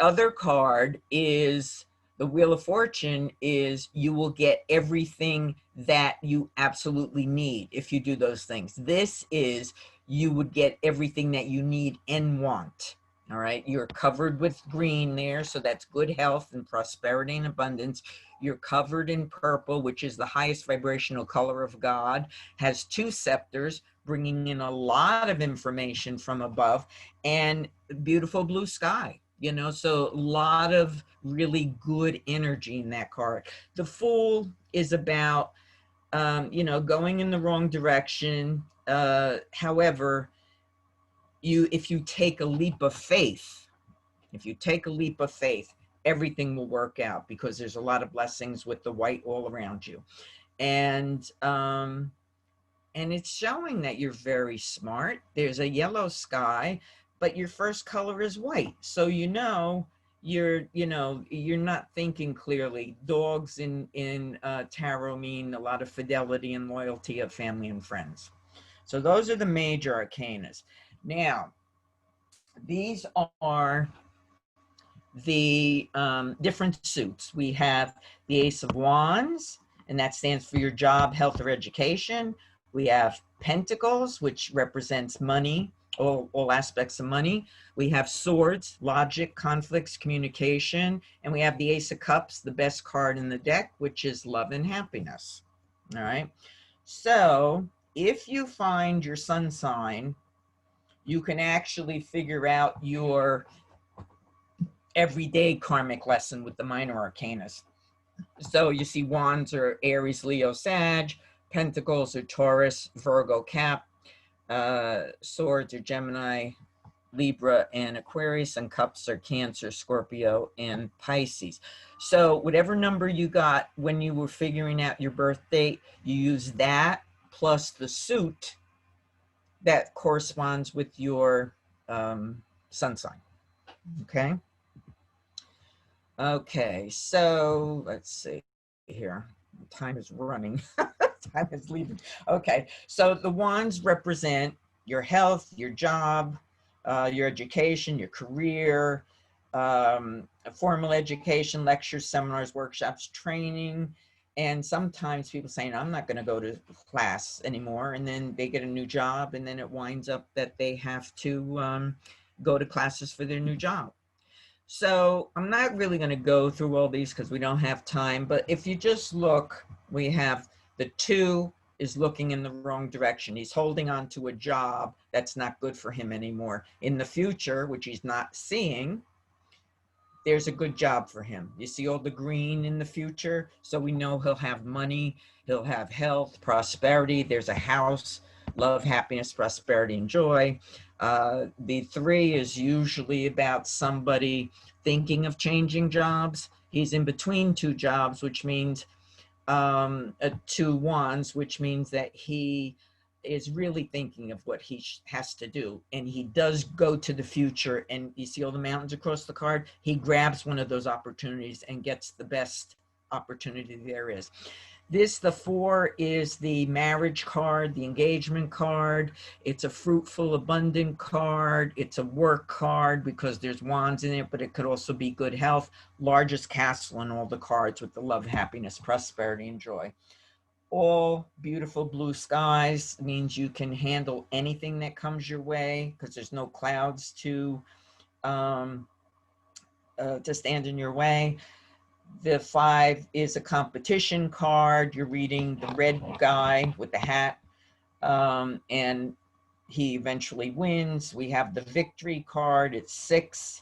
other card is the Wheel of Fortune. Is you will get everything that you absolutely need if you do those things. This is you would get everything that you need and want. All right. You're covered with green there. So that's good health and prosperity and abundance. You're covered in purple, which is the highest vibrational color of God, has 2 scepters, bringing in a lot of information from above, and beautiful blue sky. You know, so a lot of really good energy in that card. The Fool is about, you know, going in the wrong direction. However, if you take a leap of faith, everything will work out, because there's a lot of blessings with the white all around you. And it's showing that you're very smart. There's a yellow sky, but your first color is white. So you're not thinking clearly. Dogs in tarot mean a lot of fidelity and loyalty of family and friends. So those are the major arcanas. Now, these are the different suits. We have the Ace of Wands, and that stands for your job, health, or education. We have Pentacles, which represents money, all aspects of money. We have Swords, logic, conflicts, communication. And we have the Ace of Cups, the best card in the deck, which is love and happiness. All right. So if you find your sun sign, you can actually figure out your everyday karmic lesson with the minor arcanas. So you see wands are Aries, Leo, Sag, pentacles are Taurus, Virgo, Cap, swords are Gemini, Libra, and Aquarius, and cups are Cancer, Scorpio, and Pisces. So whatever number you got when you were figuring out your birth date, you use that plus the suit that corresponds with your sun sign. Okay. Okay, so let's see here. Time is running. Time is leaving. Okay, so the wands represent your health, your job, your education, your career, formal education, lectures, seminars, workshops, training. And sometimes people saying, I'm not going to go to class anymore. And then they get a new job, and then it winds up that they have to go to classes for their new job. So I'm not really going to go through all these because we don't have time. But if you just look, we have the 2 is looking in the wrong direction. He's holding on to a job that's not good for him anymore. In the future, which he's not seeing, there's a good job for him. You see all the green in the future? So we know he'll have money, he'll have health, prosperity. There's a house, love, happiness, prosperity, and joy. The 3 is usually about somebody thinking of changing jobs. He's in between 2 jobs, which means 2 wands, which means that he is really thinking of what he has to do. And he does go to the future, and you see all the mountains across the card. He grabs one of those opportunities and gets the best opportunity there is. The 4 is the marriage card, the engagement card. It's a fruitful, abundant card. It's a work card because there's wands in it, but it could also be good health. Largest castle in all the cards with the love, happiness, prosperity, and joy. All beautiful blue skies means you can handle anything that comes your way because there's no clouds to stand in your way. The 5 is a competition card. You're reading the red guy with the hat, and he eventually wins. We have the victory card. It's 6.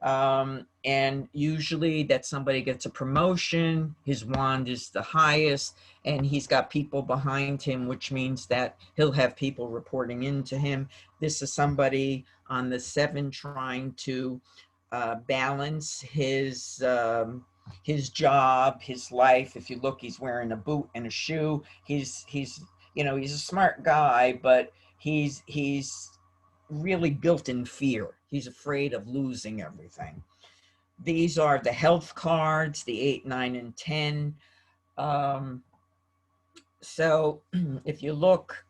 And usually that somebody gets a promotion, his wand is the highest, and he's got people behind him, which means that he'll have people reporting into him. This is somebody on the 7 trying to balance his job, his life. If you look, he's wearing a boot and a shoe. He's a smart guy, but he's really built in fear. He's afraid of losing everything. These are the health cards, the 8, 9, and 10. So if you look,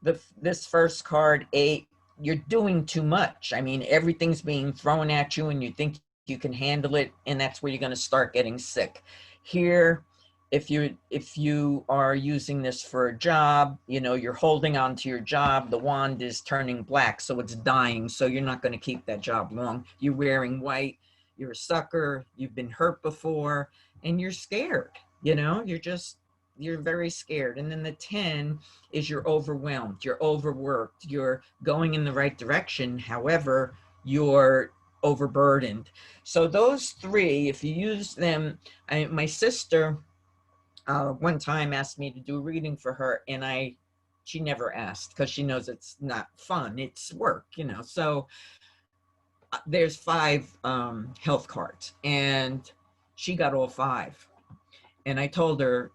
this first card, 8, you're doing too much. I mean, everything's being thrown at you and you think you can handle it, and that's where you're going to start getting sick. Here, if you are using this for a job, you're holding on to your job, the wand is turning black, so it's dying, so you're not going to keep that job long. You're wearing white, you're a sucker, you've been hurt before, and you're scared. You're very scared. And then the 10 is you're overwhelmed, you're overworked, you're going in the right direction, however, you're overburdened. So those 3, if you use them, my sister one time asked me to do a reading for her, and she never asked because she knows it's not fun, it's work. So there's 5 health cards, and she got all 5. And I told her,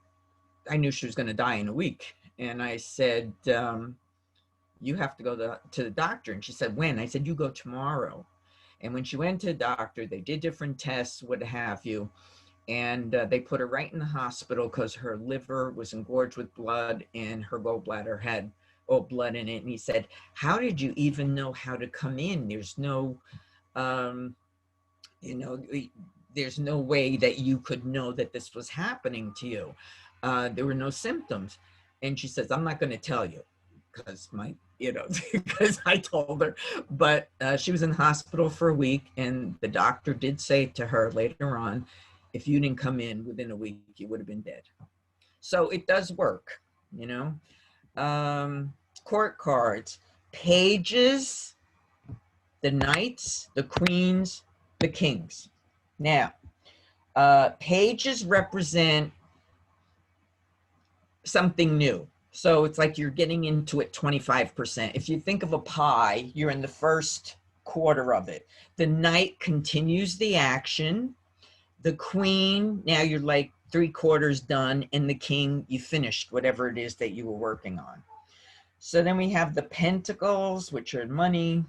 I knew she was going to die in a week, and I said, you have to go to the doctor. And she said, when? I said, you go tomorrow. And when she went to the doctor, they did different tests, what have you, and they put her right in the hospital because her liver was engorged with blood and her gallbladder had all blood in it. And he said, how did you even know how to come in? There's no there's no way that you could know that this was happening to you. There were no symptoms. And she says, I'm not going to tell you because because I told her. But she was in the hospital for a week, and the doctor did say to her later on, if you didn't come in within a week, you would have been dead. So it does work, Court cards, pages, the knights, the queens, the kings. Now, pages represent something new. So it's like you're getting into it 25%. If you think of a pie, you're in the first quarter of it. The knight continues the action. The queen, now you're like 3/4 done. And the king, you finished whatever it is that you were working on. So then we have the pentacles, which are money.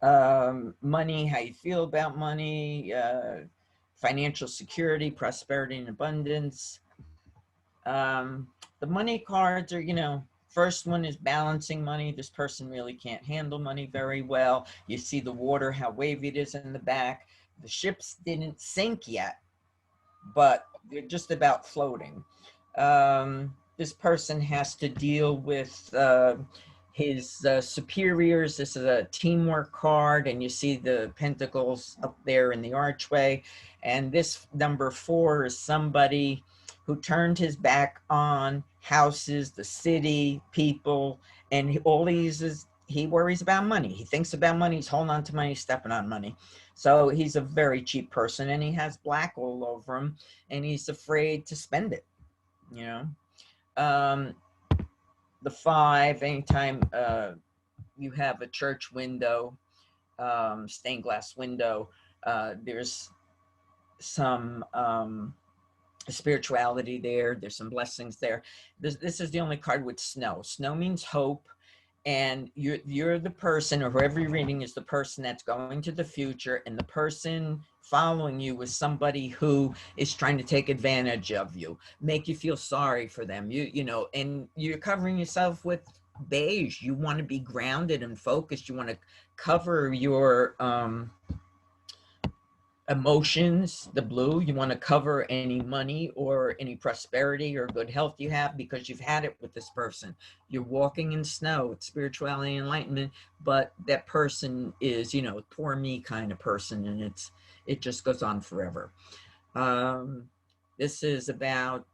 Money, how you feel about money, financial security, prosperity, and abundance. The money cards are, first one is balancing money. This person really can't handle money very well. You see the water, how wavy it is in the back. The ships didn't sink yet, but they're just about floating. This person has to deal with his superiors. This is a teamwork card, and you see the pentacles up there in the archway. And this number 4 is somebody who turned his back on houses, the city, people, and all he worries about money. He thinks about money. He's holding on to money, stepping on money. So he's a very cheap person, and he has black all over him, and he's afraid to spend it, the 5, anytime you have a church window, stained glass window, there's some spirituality there. There's some blessings there. This is the only card with snow. Snow means hope. And you're the person, or whoever you're reading is the person that's going to the future, and the person following you is somebody who is trying to take advantage of you, make you feel sorry for them. And you're covering yourself with beige. You want to be grounded and focused. You want to cover your emotions, the blue. You want to cover any money or any prosperity or good health you have, because you've had it with this person. You're walking in snow. It's spirituality and enlightenment, but that person is, poor me kind of person, and it just goes on forever. This is about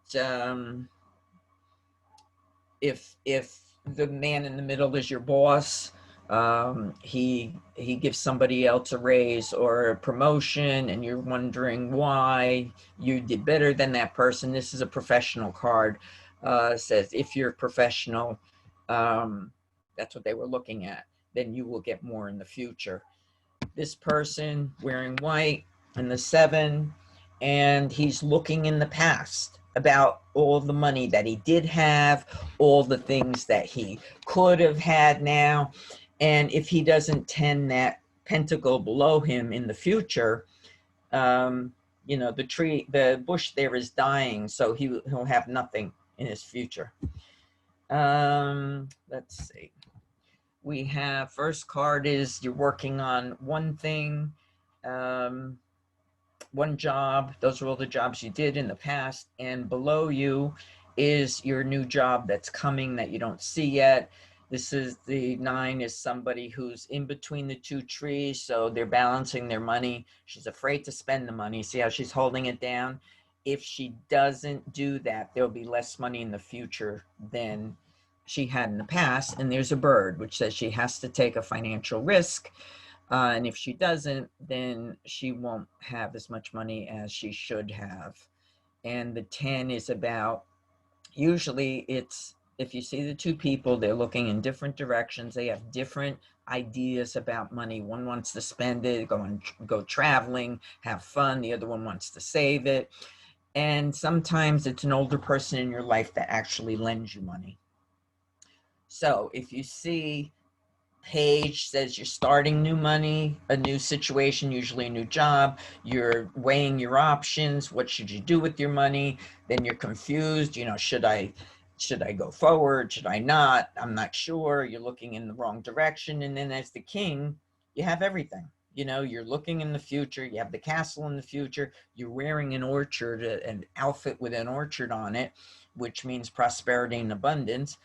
if the man in the middle is your boss, he gives somebody else a raise or a promotion, and you're wondering why you did better than that person. This is a professional card. Says if you're professional, that's what they were looking at, then you will get more in the future. This person wearing white and the 7, and he's looking in the past about all the money that he did have, all the things that he could have had now. And if he doesn't tend that pentacle below him in the future, the bush there is dying, so he'll have nothing in his future. Let's see. We have first card is you're working on one thing, one job. Those are all the jobs you did in the past. And below you is your new job that's coming that you don't see yet. This is the 9 is somebody who's in between the 2 trees. So they're balancing their money. She's afraid to spend the money. See how she's holding it down? If she doesn't do that, there'll be less money in the future than she had in the past. And there's a bird, which says she has to take a financial risk. And if she doesn't, then she won't have as much money as she should have. And the 10 is about, usually it's, if you see the 2 people, they're looking in different directions. They have different ideas about money. One wants to spend it, go traveling, have fun. The other one wants to save it. And sometimes it's an older person in your life that actually lends you money. So if you see page says you're starting new money, a new situation, usually a new job, you're weighing your options, what should you do with your money, then you're confused, should I go forward, should I not, I'm not sure, you're looking in the wrong direction. And then as the king, you have everything. You're looking in the future, you have the castle in the future, you're wearing an orchard, an outfit with an orchard on it, which means prosperity and abundance.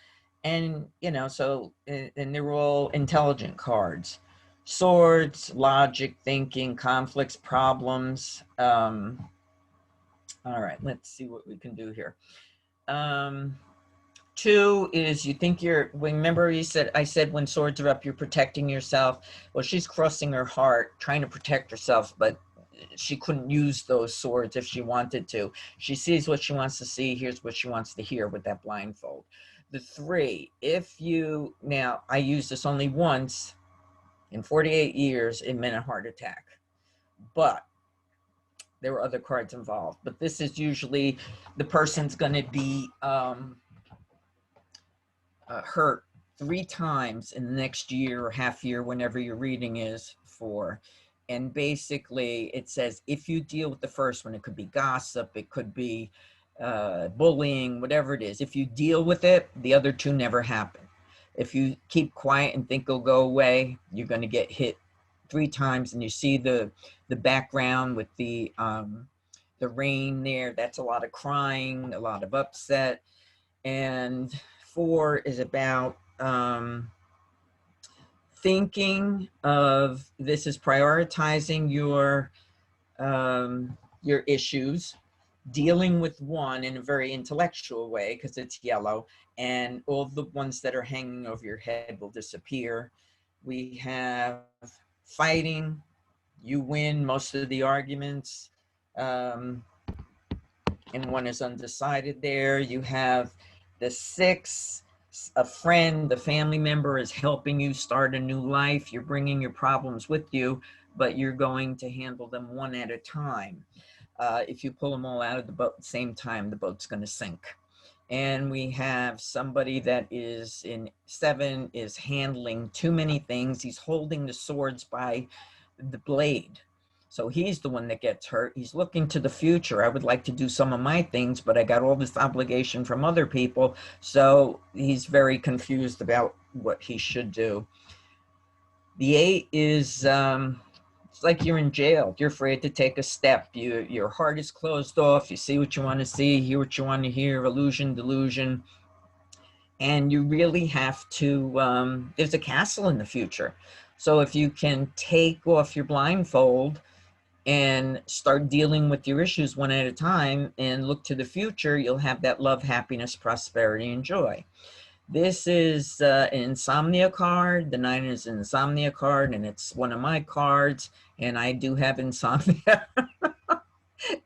And, and they're all intelligent cards. Swords, logic, thinking, conflicts, problems. All right, let's see what we can do here. Two is you think you're, remember you said, I said when swords are up, you're protecting yourself. Well, she's crossing her heart, trying to protect herself, but she couldn't use those swords if she wanted to. She sees what she wants to see, hears what she wants to hear with that blindfold. The three, if you, now I used this only once in 48 years, it meant a heart attack. But there were other cards involved. But this is usually the person's going to be hurt 3 times in the next year or half year, whenever your reading is for. And basically, it says if you deal with the first one, it could be gossip, it could be bullying, whatever it is. If you deal with it, the other two never happen. If you keep quiet and think it'll go away, you're going to get hit 3 times. And you see the background with the rain there. That's a lot of crying, a lot of upset. And 4 is about thinking of, this is prioritizing your issues, dealing with one in a very intellectual way because it's yellow, and all the ones that are hanging over your head will disappear. We have fighting, you win most of the arguments, and one is undecided there. You have the 6, a friend, a family member is helping you start a new life. You're bringing your problems with you, but you're going to handle them one at a time. If you pull them all out of the boat at the same time, the boat's going to sink. And we have somebody that is in 7, is handling too many things. He's holding the swords by the blade. So he's the one that gets hurt. He's looking to the future. I would like to do some of my things, but I got all this obligation from other people. So he's very confused about what he should do. The 8 is, it's like you're in jail. You're afraid to take a step. Your heart is closed off. You see what you want to see, hear what you want to hear, illusion, delusion. And you really have to, there's a castle in the future. So if you can take off your blindfold and start dealing with your issues one at a time and look to the future, you'll have that love, happiness, prosperity, and joy. This is an insomnia card. The 9 is an insomnia card, and it's one of my cards, and I do have insomnia.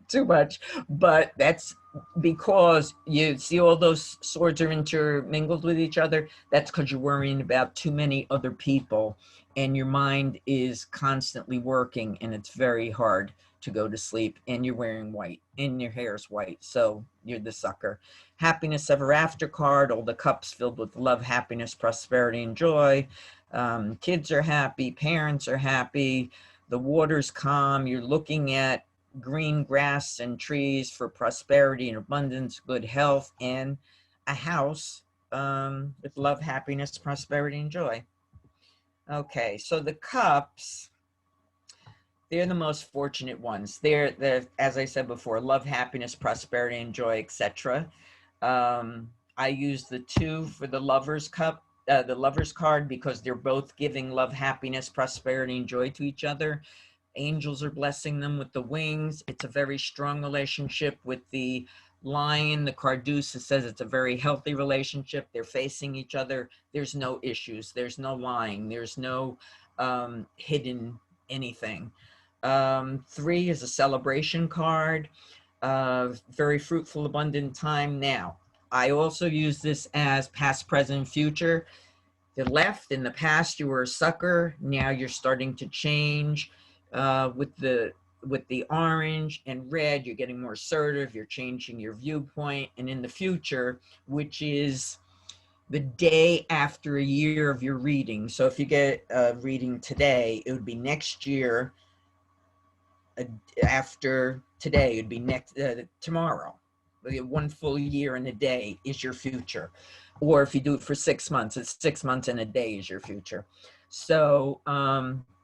Too much, but that's because you see all those swords are intermingled with each other. That's because you're worrying about too many other people, and your mind is constantly working, and it's very hard to go to sleep. And you're wearing white, and your hair's white, so you're the sucker. Happiness ever after card, all the cups filled with love, happiness, prosperity, and joy. Kids are happy, parents are happy, the water's calm, you're looking at green grass and trees for prosperity and abundance, good health, and a house with love, happiness, prosperity, and joy. Okay, so the cups, they're the most fortunate ones. They're, as I said before, love, happiness, prosperity, and joy, etc. I use the 2 for the lover's cup, the lover's card, because they're both giving love, happiness, prosperity, and joy to each other. Angels are blessing them with the wings. It's a very strong relationship with the lion. The Cardusa says it's a very healthy relationship. They're facing each other. There's no issues. There's no lying. There's no hidden anything. 3 is a celebration card. Very fruitful, abundant time. Now, I also use this as past, present, future. The left, in the past you were a sucker, now you're starting to change. With the orange and red, you're getting more assertive, you're changing your viewpoint. And in the future, which is the day after a year of your reading, so if you get a reading today, it would be next year. After today, it'd be next tomorrow. 1 full year and a day is your future. Or if you do it for 6 months, it's 6 months and a day is your future. So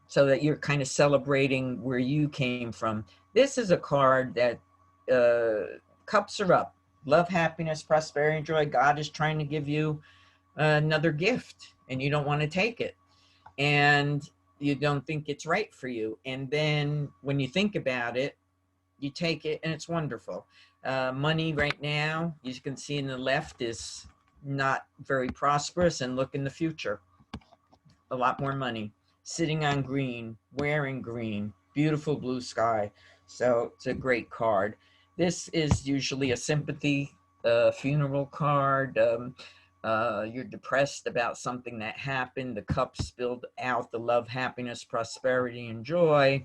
so that you're kind of celebrating where you came from. This is a card that cups are up. Love, happiness, prosperity, and joy. God is trying to give you another gift, and you don't want to take it. And you don't think it's right for you. And then when you think about it, you take it, and it's wonderful. Money right now, you can see in the left, is not very prosperous and look in the future. A lot more money, sitting on green, wearing green, beautiful blue sky. So it's a great card. This is usually a sympathy funeral card. You're depressed about something that happened. The cup spilled out the love, happiness, prosperity, and joy.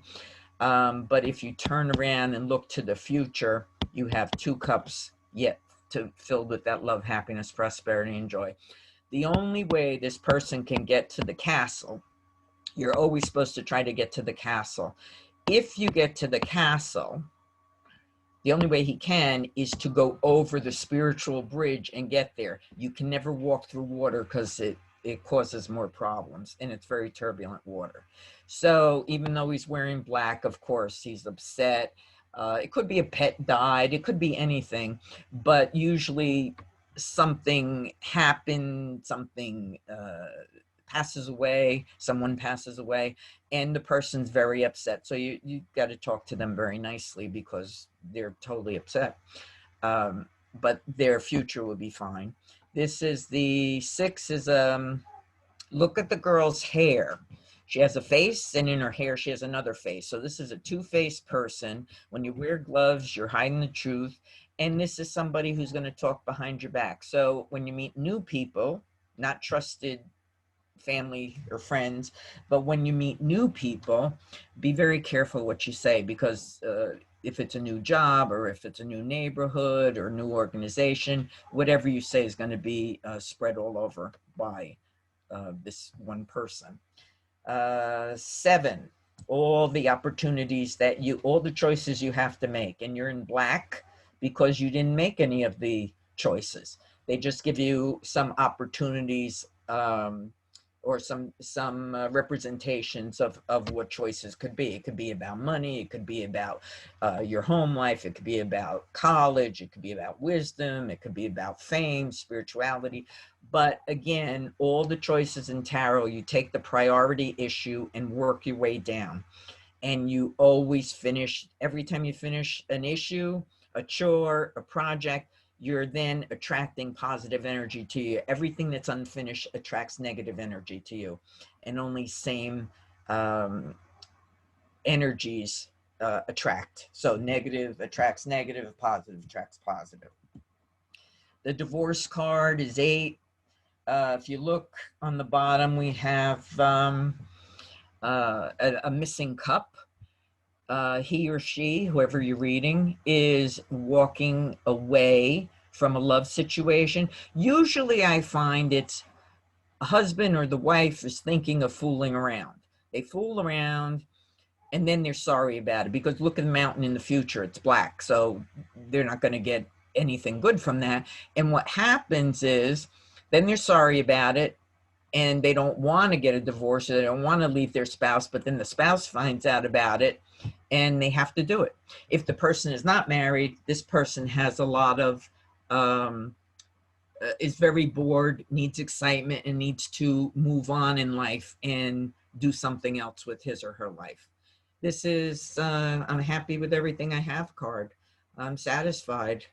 But if you turn around and look to the future, you have two cups yet to filled with that love, happiness, prosperity, and joy. The only way this person can get to the castle, you're always supposed to try to get to the castle. If you get to the castle, the only way he can is to go over the spiritual bridge and get there. You can never walk through water because it causes more problems, and it's very turbulent water. So even though he's wearing black, of course, he's upset. It could be a pet died, it could be anything, but usually something happened, something passes away, someone passes away, and the person's very upset. So you got to talk to them very nicely because they're totally upset. But their future will be fine. This is the six is look at the girl's hair. She has a face, and in her hair she has another face. So this is a two-faced person. When you wear gloves, you're hiding the truth. And this is somebody who's going to talk behind your back. So when you meet new people, not trusted family or friends, but when you meet new people, be very careful what you say, because if it's a new job or if it's a new neighborhood or new organization, whatever you say is going to be spread all over by this one person. Seven, all the opportunities that all the choices you have to make, and you're in black because you didn't make any of the choices. They just give you some opportunities, or some representations of what choices could be. It could be about money. It could be about your home life. It could be about college. It could be about wisdom. It could be about fame, spirituality. But again, all the choices in tarot, you take the priority issue and work your way down. And you always finish, every time you finish an issue, a chore, a project, you're then attracting positive energy to you. Everything that's unfinished attracts negative energy to you. And only same energies attract. So negative attracts negative, positive attracts positive. The divorce card is 8. If you look on the bottom, we have a missing cup. He or she, whoever you're reading, is walking away from a love situation. Usually I find it's a husband or the wife is thinking of fooling around. They fool around and then they're sorry about it, because look at the mountain in the future, it's black. So they're not going to get anything good from that. And what happens is then they're sorry about it, and they don't want to get a divorce, or they don't want to leave their spouse, but then the spouse finds out about it and they have to do it. If the person is not married, this person has a lot of is very bored, needs excitement, and needs to move on in life and do something else with his or her life. This is I'm happy with everything I have card. I'm satisfied.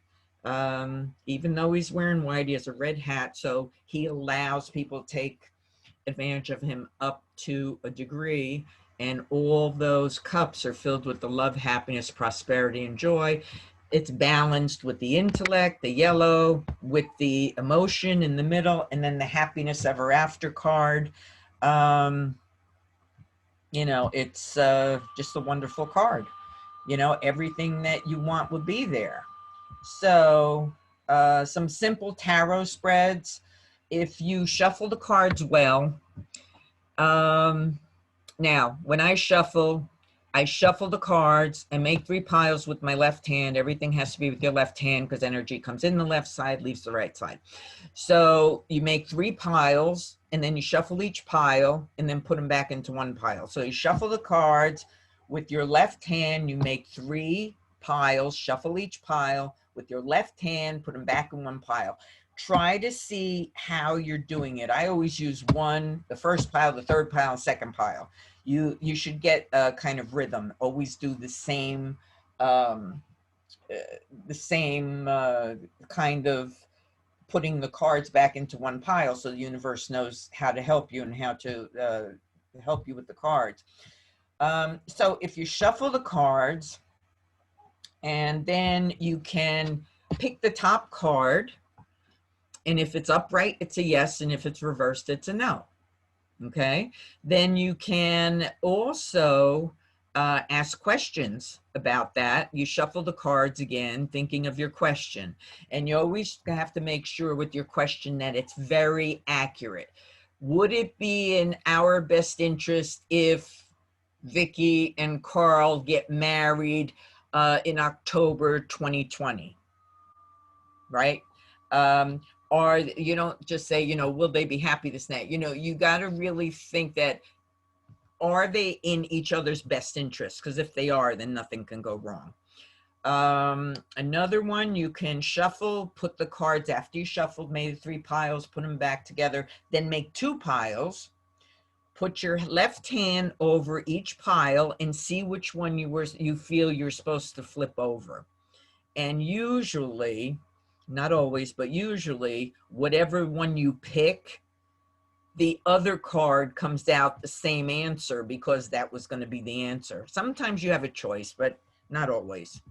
Even though he's wearing white, he has a red hat, so he allows people to take advantage of him up to a degree. And all those cups are filled with the love, happiness, prosperity, and joy. It's balanced with the intellect, the yellow, with the emotion in the middle, and then the happiness ever after card. Um, it's just a wonderful card. Everything that you want would be there. So, some simple tarot spreads. If you shuffle the cards well, um, now, when I shuffle the cards. I make 3 piles with my left hand. Everything has to be with your left hand because energy comes in the left side, leaves the right side. So you make 3 piles, and then you shuffle each pile and then put them back into one pile. So you shuffle the cards with your left hand. You make 3 piles, shuffle each pile with your left hand, put them back in one pile. Try to see how you're doing it. I always use the first pile, the third pile, second pile. You should get a kind of rhythm. Always do um, the same kind of putting the cards back into one pile so the universe knows how to help you and how to help you with the cards. So if you shuffle the cards, and then you can pick the top card, and if it's upright, it's a yes, and if it's reversed, it's a no. Okay, then you can also ask questions about that. You shuffle the cards again, thinking of your question, and you always have to make sure with your question that it's very accurate. Would it be in our best interest if Vicky and Carl get married in October 2020, right? Or you don't just say, you know, will they be happy this night? You know, you got to really think that, are they in each other's best interest? Because if they are, then nothing can go wrong. Another one, you can shuffle, put the cards after you shuffled, made 3 piles, put them back together, then make 2 piles. Put your left hand over each pile and see which one you feel you're supposed to flip over. And usually, not always, but usually, whatever one you pick, the other card comes out the same answer because that was going to be the answer. Sometimes you have a choice, but not always.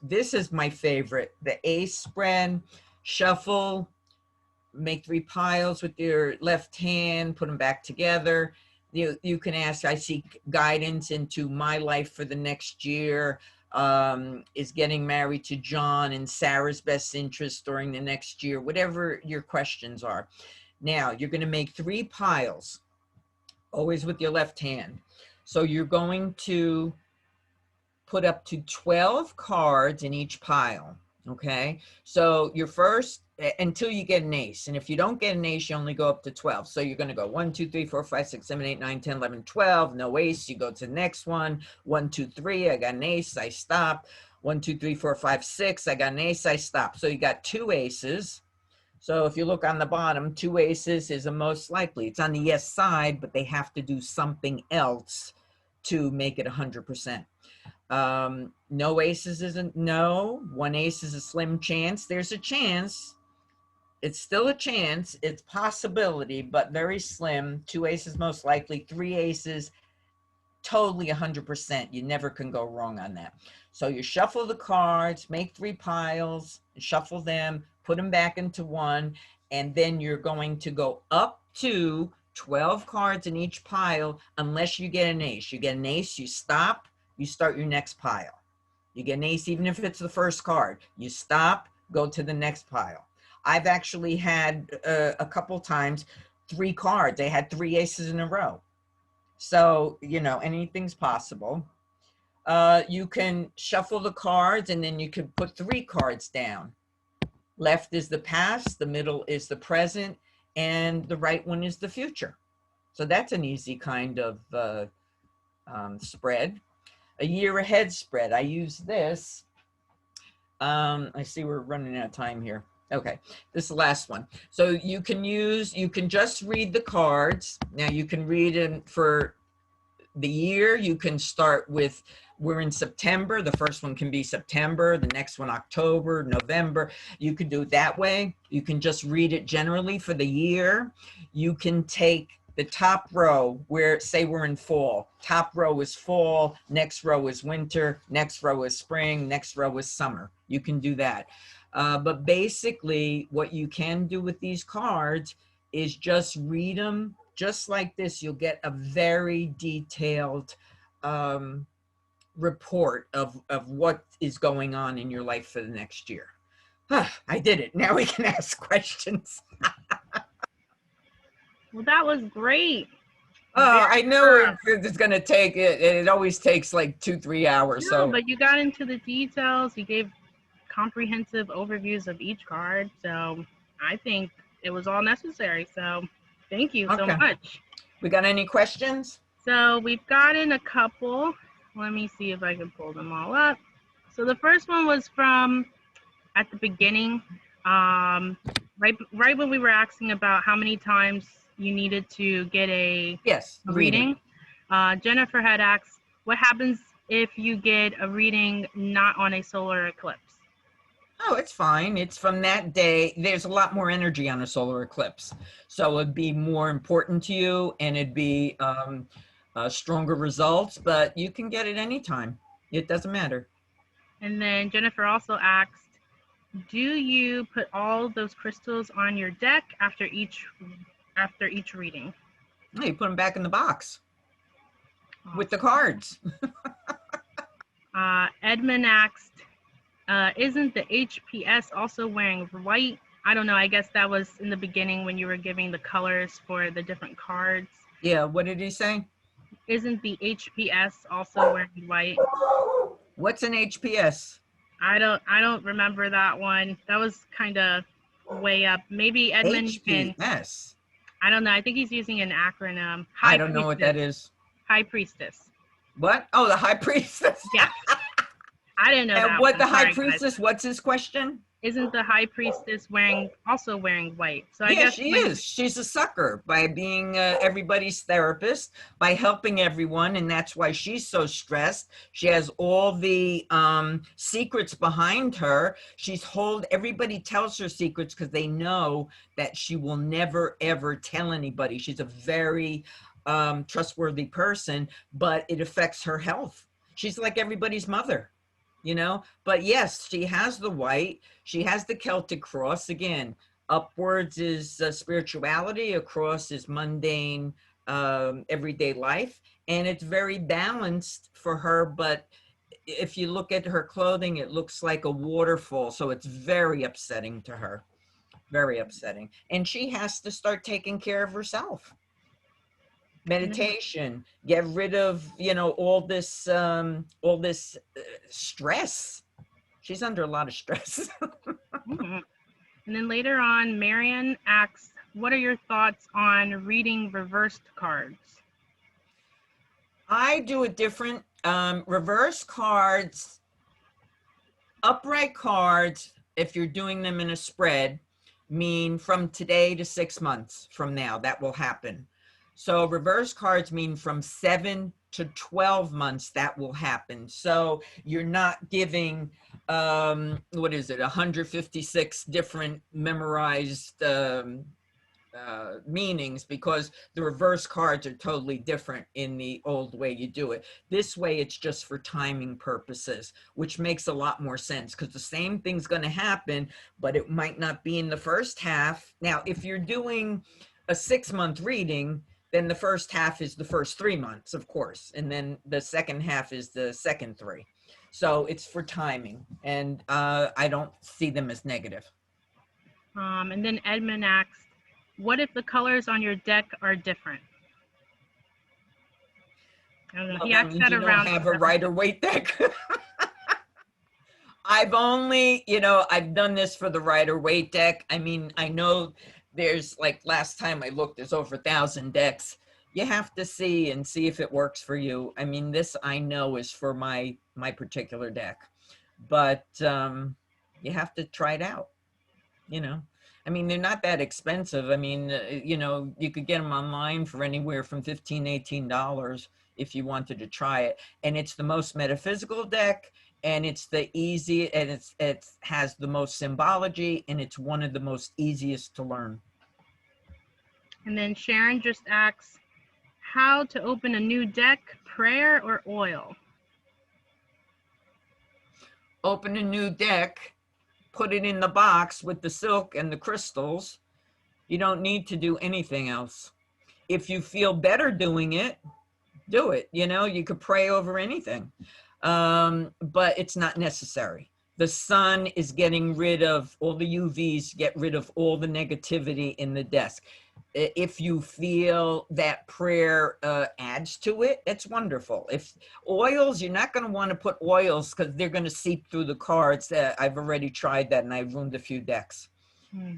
This is my favorite, the ace spread. Shuffle, make 3 piles with your left hand, put them back together. You can ask, I seek guidance into my life for the next year. Is getting married to John in Sarah's best interest during the next year? Whatever your questions are. Now, you're going to make 3 piles, always with your left hand. So you're going to put up to 12 cards in each pile. Okay, so your first, until you get an ace, and if you don't get an ace, you only go up to 12. So you're going to go 1 2 3 4 5 6 7 8 9 10 11 12. No ace, you go to the next one. 1 2 3, I got an ace, I stop. 1 2 3 4 5 6, I got an ace, I stop. So you got 2 aces. So if you look on the bottom, 2 aces is a most likely. It's on the yes side, but they have to do something else to make it 100%. No aces isn't no. 1 ace is a slim chance. There's a chance. It's still a chance. It's possibility, but very slim. 2 aces most likely. 3 aces, totally 100%. You never can go wrong on that. So you shuffle the cards, make 3 piles, shuffle them, put them back into one, and then you're going to go up to 12 cards in each pile unless you get an ace. You get an ace, you stop, you start your next pile. You get an ace, even if it's the first card. You stop, go to the next pile. I've actually had a couple times 3 cards. They had 3 aces in a row. So, you know, anything's possible. You can shuffle the cards and then you can put 3 cards down. Left is the past, the middle is the present, and the right one is the future. So that's an easy kind of spread. A year ahead spread. I use this. I see we're running out of time here. Okay, this is the last one. So you can just read the cards. Now you can read it for the year. You can start with, we're in September. The first one can be September, the next one October, November. You can do it that way. You can just read it generally for the year. You can take the top row where, say we're in fall. Top row is fall, next row is winter, next row is spring, next row is summer. You can do that. But basically what you can do with these cards is just read them just like this. You'll get a very detailed report of what is going on in your life for the next year. I did it. Now we can ask questions. Well, that was great. I know it's going to take, it always takes like 2-3 hours. No, So, but you got into the details. You gave comprehensive overviews of each card. So I think it was all necessary. So thank you so much. We got any questions? So we've gotten a couple. Let me see if I can pull them all up. So the first one was from at the beginning, right when we were asking about how many times you needed to get a reading. Jennifer had asked, what happens if you get a reading not on a solar eclipse? Oh, it's fine. It's from that day. There's a lot more energy on a solar eclipse. So it'd be more important to you and it'd be stronger results, but you can get it anytime. It doesn't matter. And then Jennifer also asked, do you put all those crystals on your deck after each reading? No, you put them back in the box with the Awesome. cards. Edmund asked, isn't the HPS also wearing white? I don't know. I guess that was in the beginning when you were giving the colors for the different cards. Yeah, what did he say? Isn't the HPS also wearing white? What's an HPS? I don't remember that one. That was kind of way up. Maybe Edmund, you can. HPS. I don't know. I think he's using an acronym. I High don't know what Priestess. that is. High Priestess. What? Oh, the high priestess. Yes. I didn't know And that what one. the high Sorry, guys. priestess, what's his question? Isn't the High Priestess also wearing white? So I Yeah, guess she when is. She's a sucker by being everybody's therapist, by helping everyone. And that's why she's so stressed. She has all the secrets behind her. Everybody tells her secrets because they know that she will never, ever tell anybody. She's a very trustworthy person, but it affects her health. She's like everybody's mother, you know? But yes, she has the white. She has the Celtic cross. Again, upwards is spirituality, across is mundane, everyday life. And it's very balanced for her. But if you look at her clothing, it looks like a waterfall. So it's very upsetting to her. Very upsetting. And she has to start taking care of herself. Meditation, get rid of, all this stress. She's under a lot of stress. and then later on, Marion asks, "What are your thoughts on reading reversed cards?" I do it different. Reverse cards, upright cards, if you're doing them in a spread, mean from today to 6 months from now, that will happen. So reverse cards mean from 7 to 12 months that will happen. So you're not giving, what is it, 156 different memorized meanings, because the reverse cards are totally different in the old way you do it. This way, it's just for timing purposes, which makes a lot more sense because the same thing's going to happen, but it might not be in the first half. Now, if you're doing a 6 month reading, then the first half is the first 3 months, of course, and then the second half is the second three. So it's for timing, and I don't see them as negative. And then Edmund asks, "What if the colors on your deck are different?" I don't know. Well, He that asked means that you don't around have a 7. Rider-Waite deck. I've only, I've done this for the Rider-Waite deck. I mean, I know there's, like, last time I looked, there's over 1,000 decks. You have to see and see if it works for you. I mean, this I know is for my particular deck, but you have to try it out, you know. I mean, they're not that expensive. I mean, you could get them online for anywhere from $15, $18 if you wanted to try it. And it's the most metaphysical deck, and it's the easy, and it has the most symbology, and it's one of the most easiest to learn. And then Sharon just asks, "How to open a new deck, prayer or oil?" Open a new deck, put it in the box with the silk and the crystals. You don't need to do anything else. If you feel better doing it, do it. You could pray over anything, but it's not necessary. The sun is getting rid of all the UVs, get rid of all the negativity in the desk. If you feel that prayer adds to it, it's wonderful. If oils, you're not going to want to put oils because they're going to seep through the cards. I've already tried that, and I've ruined a few decks.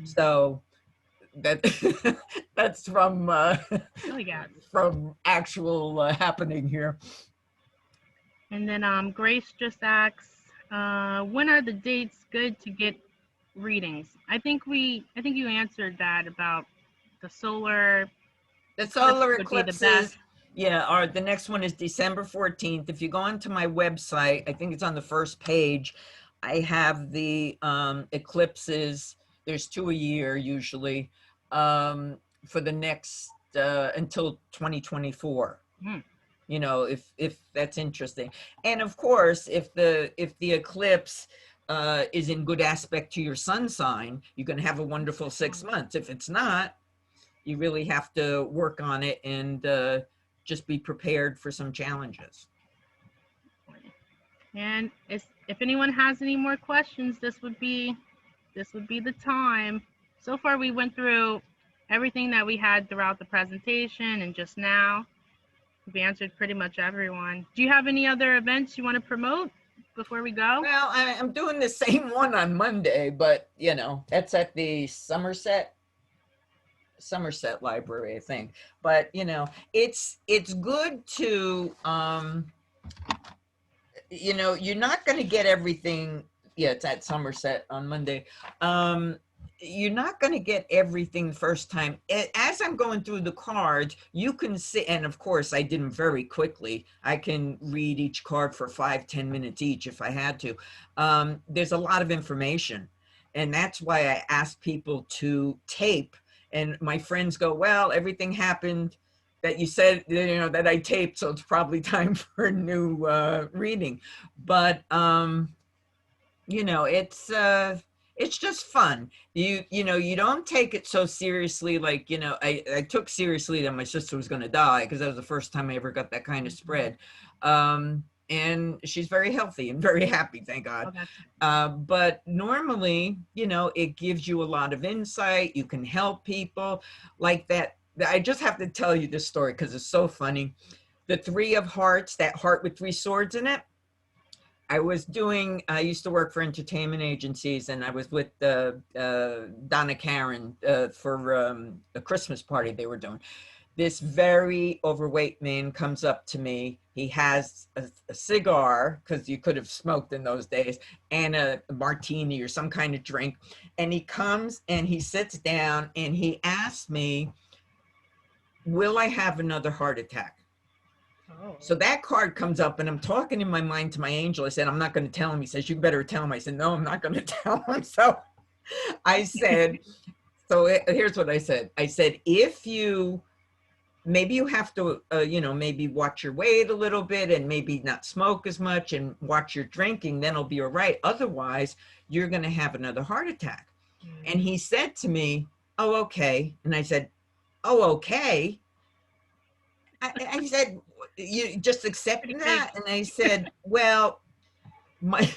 So that that's from from actual happening here. And then Grace just asks, "When are the dates good to get readings?" I think you answered that about the solar. The solar Would be the best. eclipses, yeah, the next one is December 14th. If you go onto my website, I think it's on the first page. I have the eclipses. There's 2 a year usually, for the next until 2024. Mm. You know, if that's interesting. And of course, if the eclipse is in good aspect to your sun sign, you can have a wonderful 6 months. If it's not, you really have to work on it and just be prepared for some challenges. And if anyone has any more questions, this would be the time. So far, we went through everything that we had throughout the presentation, and just now, we've answered pretty much everyone. Do you have any other events you want to promote before we go? Well, I'm doing the same one on Monday, but you know, that's at the Somerset Library, I think. But you know, it's good to you know, you're not going to get everything. Yeah, it's at Somerset on Monday. You're not going to get everything the first time. As I'm going through the cards, you can see, and of course, I did them very quickly. I can read each card for 5-10 minutes each if I had to. There's a lot of information, and that's why I ask people to tape. And my friends go, "Well, everything happened that you said, you know, that I taped, so it's probably time for a new reading." But you know, it's just fun. You know, you don't take it so seriously. Like, you know, I took seriously that my sister was going to die, because that was the first time I ever got that kind of spread. And she's very healthy and very happy, thank God. But normally, you know, it gives you a lot of insight. You can help people like that. I just have to tell you this story because it's so funny. The Three of Hearts, that heart with 3 swords in it. I used to work for entertainment agencies, and I was with Donna Karen for a Christmas party they were doing. This very overweight man comes up to me. He has a cigar, because you could have smoked in those days, and a martini or some kind of drink. And he comes and he sits down and he asks me, "Will I have another heart attack?" Oh. So that card comes up, and I'm talking in my mind to my angel. I said, "I'm not going to tell him." He says, "You better tell him." I said, "No, I'm not going to tell him." So I said, here's what I said. I said, if you, maybe you have to, you know, maybe watch your weight a little bit and maybe not smoke as much and watch your drinking, then it'll be all right. Otherwise, you're going to have another heart attack. And he said to me, "Oh, okay." And I said, "Oh, okay." I said, "You just accepting that?" And I said, "Well, my,"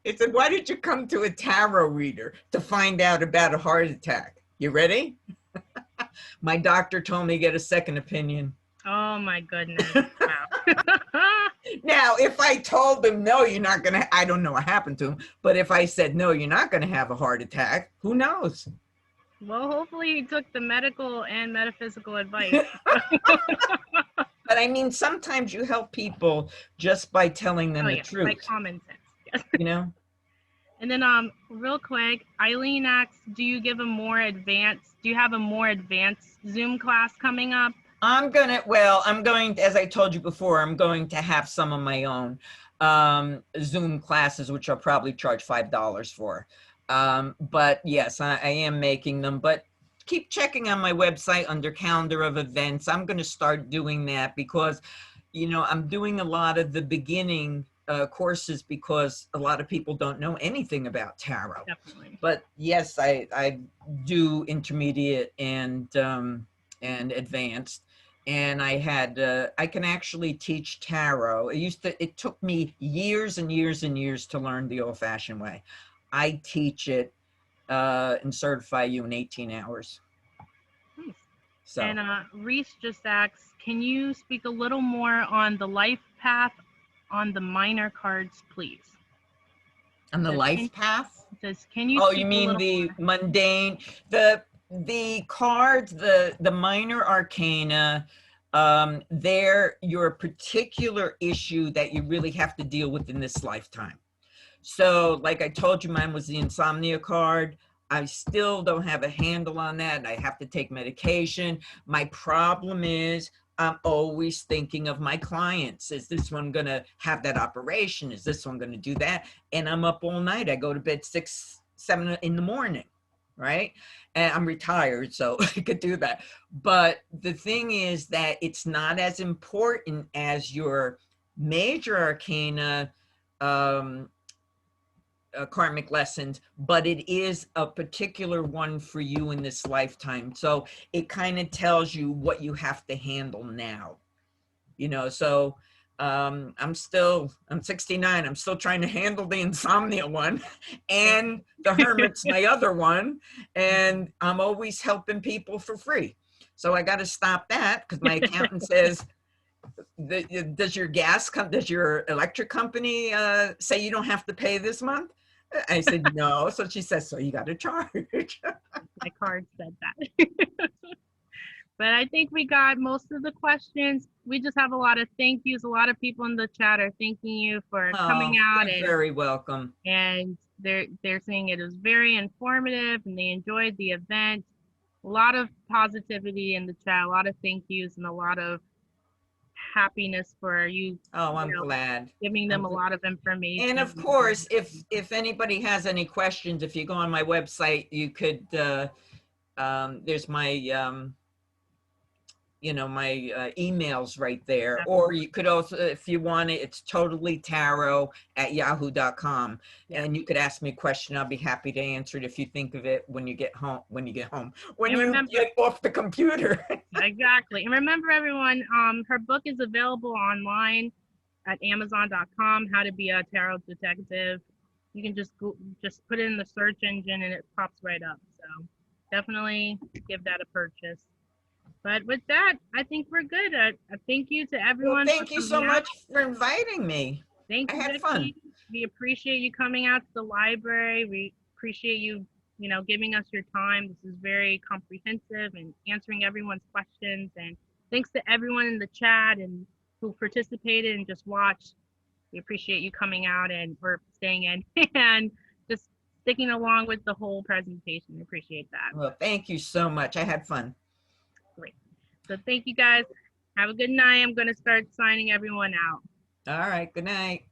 I said, "Why did you come to a tarot reader to find out about a heart attack? You ready?" My doctor told me to get a second opinion. Oh my goodness. Wow. Now, if I told him, "No, you're not going to," I don't know what happened to him, but if I said, "No, you're not going to have a heart attack," who knows? Well, hopefully he took the medical and metaphysical advice. But I mean, sometimes you help people just by telling them the truth. Like common sense. Yes. You know? And then real quick, Eileen asks, do you have a more advanced Zoom class coming up? I'm going to, as I told you before, I'm going to have some of my own Zoom classes, which I'll probably charge $5 for. But yes, I am making them, but keep checking on my website under calendar of events. I'm going to start doing that because, you know, I'm doing a lot of the beginning courses because a lot of people don't know anything about tarot. Definitely. But yes, I do intermediate and advanced. And I can actually teach tarot. It took me years and years and years to learn the old fashioned way. I teach it and certify you in 18 hours. Nice. So. And Reese just asks, can you speak a little more on the life path on the minor cards, please? On the life path? Can you? Oh, you mean the mundane, the cards, the minor arcana, they're your particular issue that you really have to deal with in this lifetime. So like I told you, mine was the insomnia card. I still don't have a handle on that. I have to take medication. My problem is I'm always thinking of my clients. Is this one going to have that operation? Is this one going to do that? And I'm up all night. I go to bed 6, 7 in the morning, right? And I'm retired, so I could do that. But the thing is that it's not as important as your major arcana um, karmic lessons, but it is a particular one for you in this lifetime. So it kind of tells you what you have to handle now, you know. So I'm 69. I'm still trying to handle the insomnia one and the hermit's my other one. And I'm always helping people for free. So I got to stop that because my accountant says, does your does your electric company say you don't have to pay this month? I said, no. So she says, so you got to charge. My card said that. But I think we got most of the questions. We just have a lot of thank yous. A lot of people in the chat are thanking you for coming Oh, out, you're very welcome. and they're saying it was very informative and they enjoyed the event. A lot of positivity in the chat, a lot of thank yous, and a lot of happiness for you, Oh, you I'm know, glad. giving them a lot of And information. of course, if anybody has any questions, if you go on my website, you could, there's my, my emails right there. Or you could also, if you want it, it's totally tarot@yahoo.com. Yeah. And you could ask me a question. I'll be happy to answer it if you think of it when you get home, when And you remember, get off the computer. exactly. And remember, everyone, her book is available online at Amazon.com. How to Be a Tarot Detective. You can just put it in the search engine and it pops right up. So definitely give that a purchase. But with that, I think we're good. Thank you to Well, everyone for thank you so coming out. much for inviting me. Thank I you, had fun. Becky. We appreciate you coming out to the library. We appreciate you, giving us your time. This is very comprehensive and answering everyone's questions. And thanks to everyone in the chat and who participated and just watched. We appreciate you coming out and or staying in and just sticking along with the whole presentation. We appreciate that. Well, thank you so much. I had fun. Great. So thank you guys. Have a good night. I'm going to start signing everyone out. All right. Good night.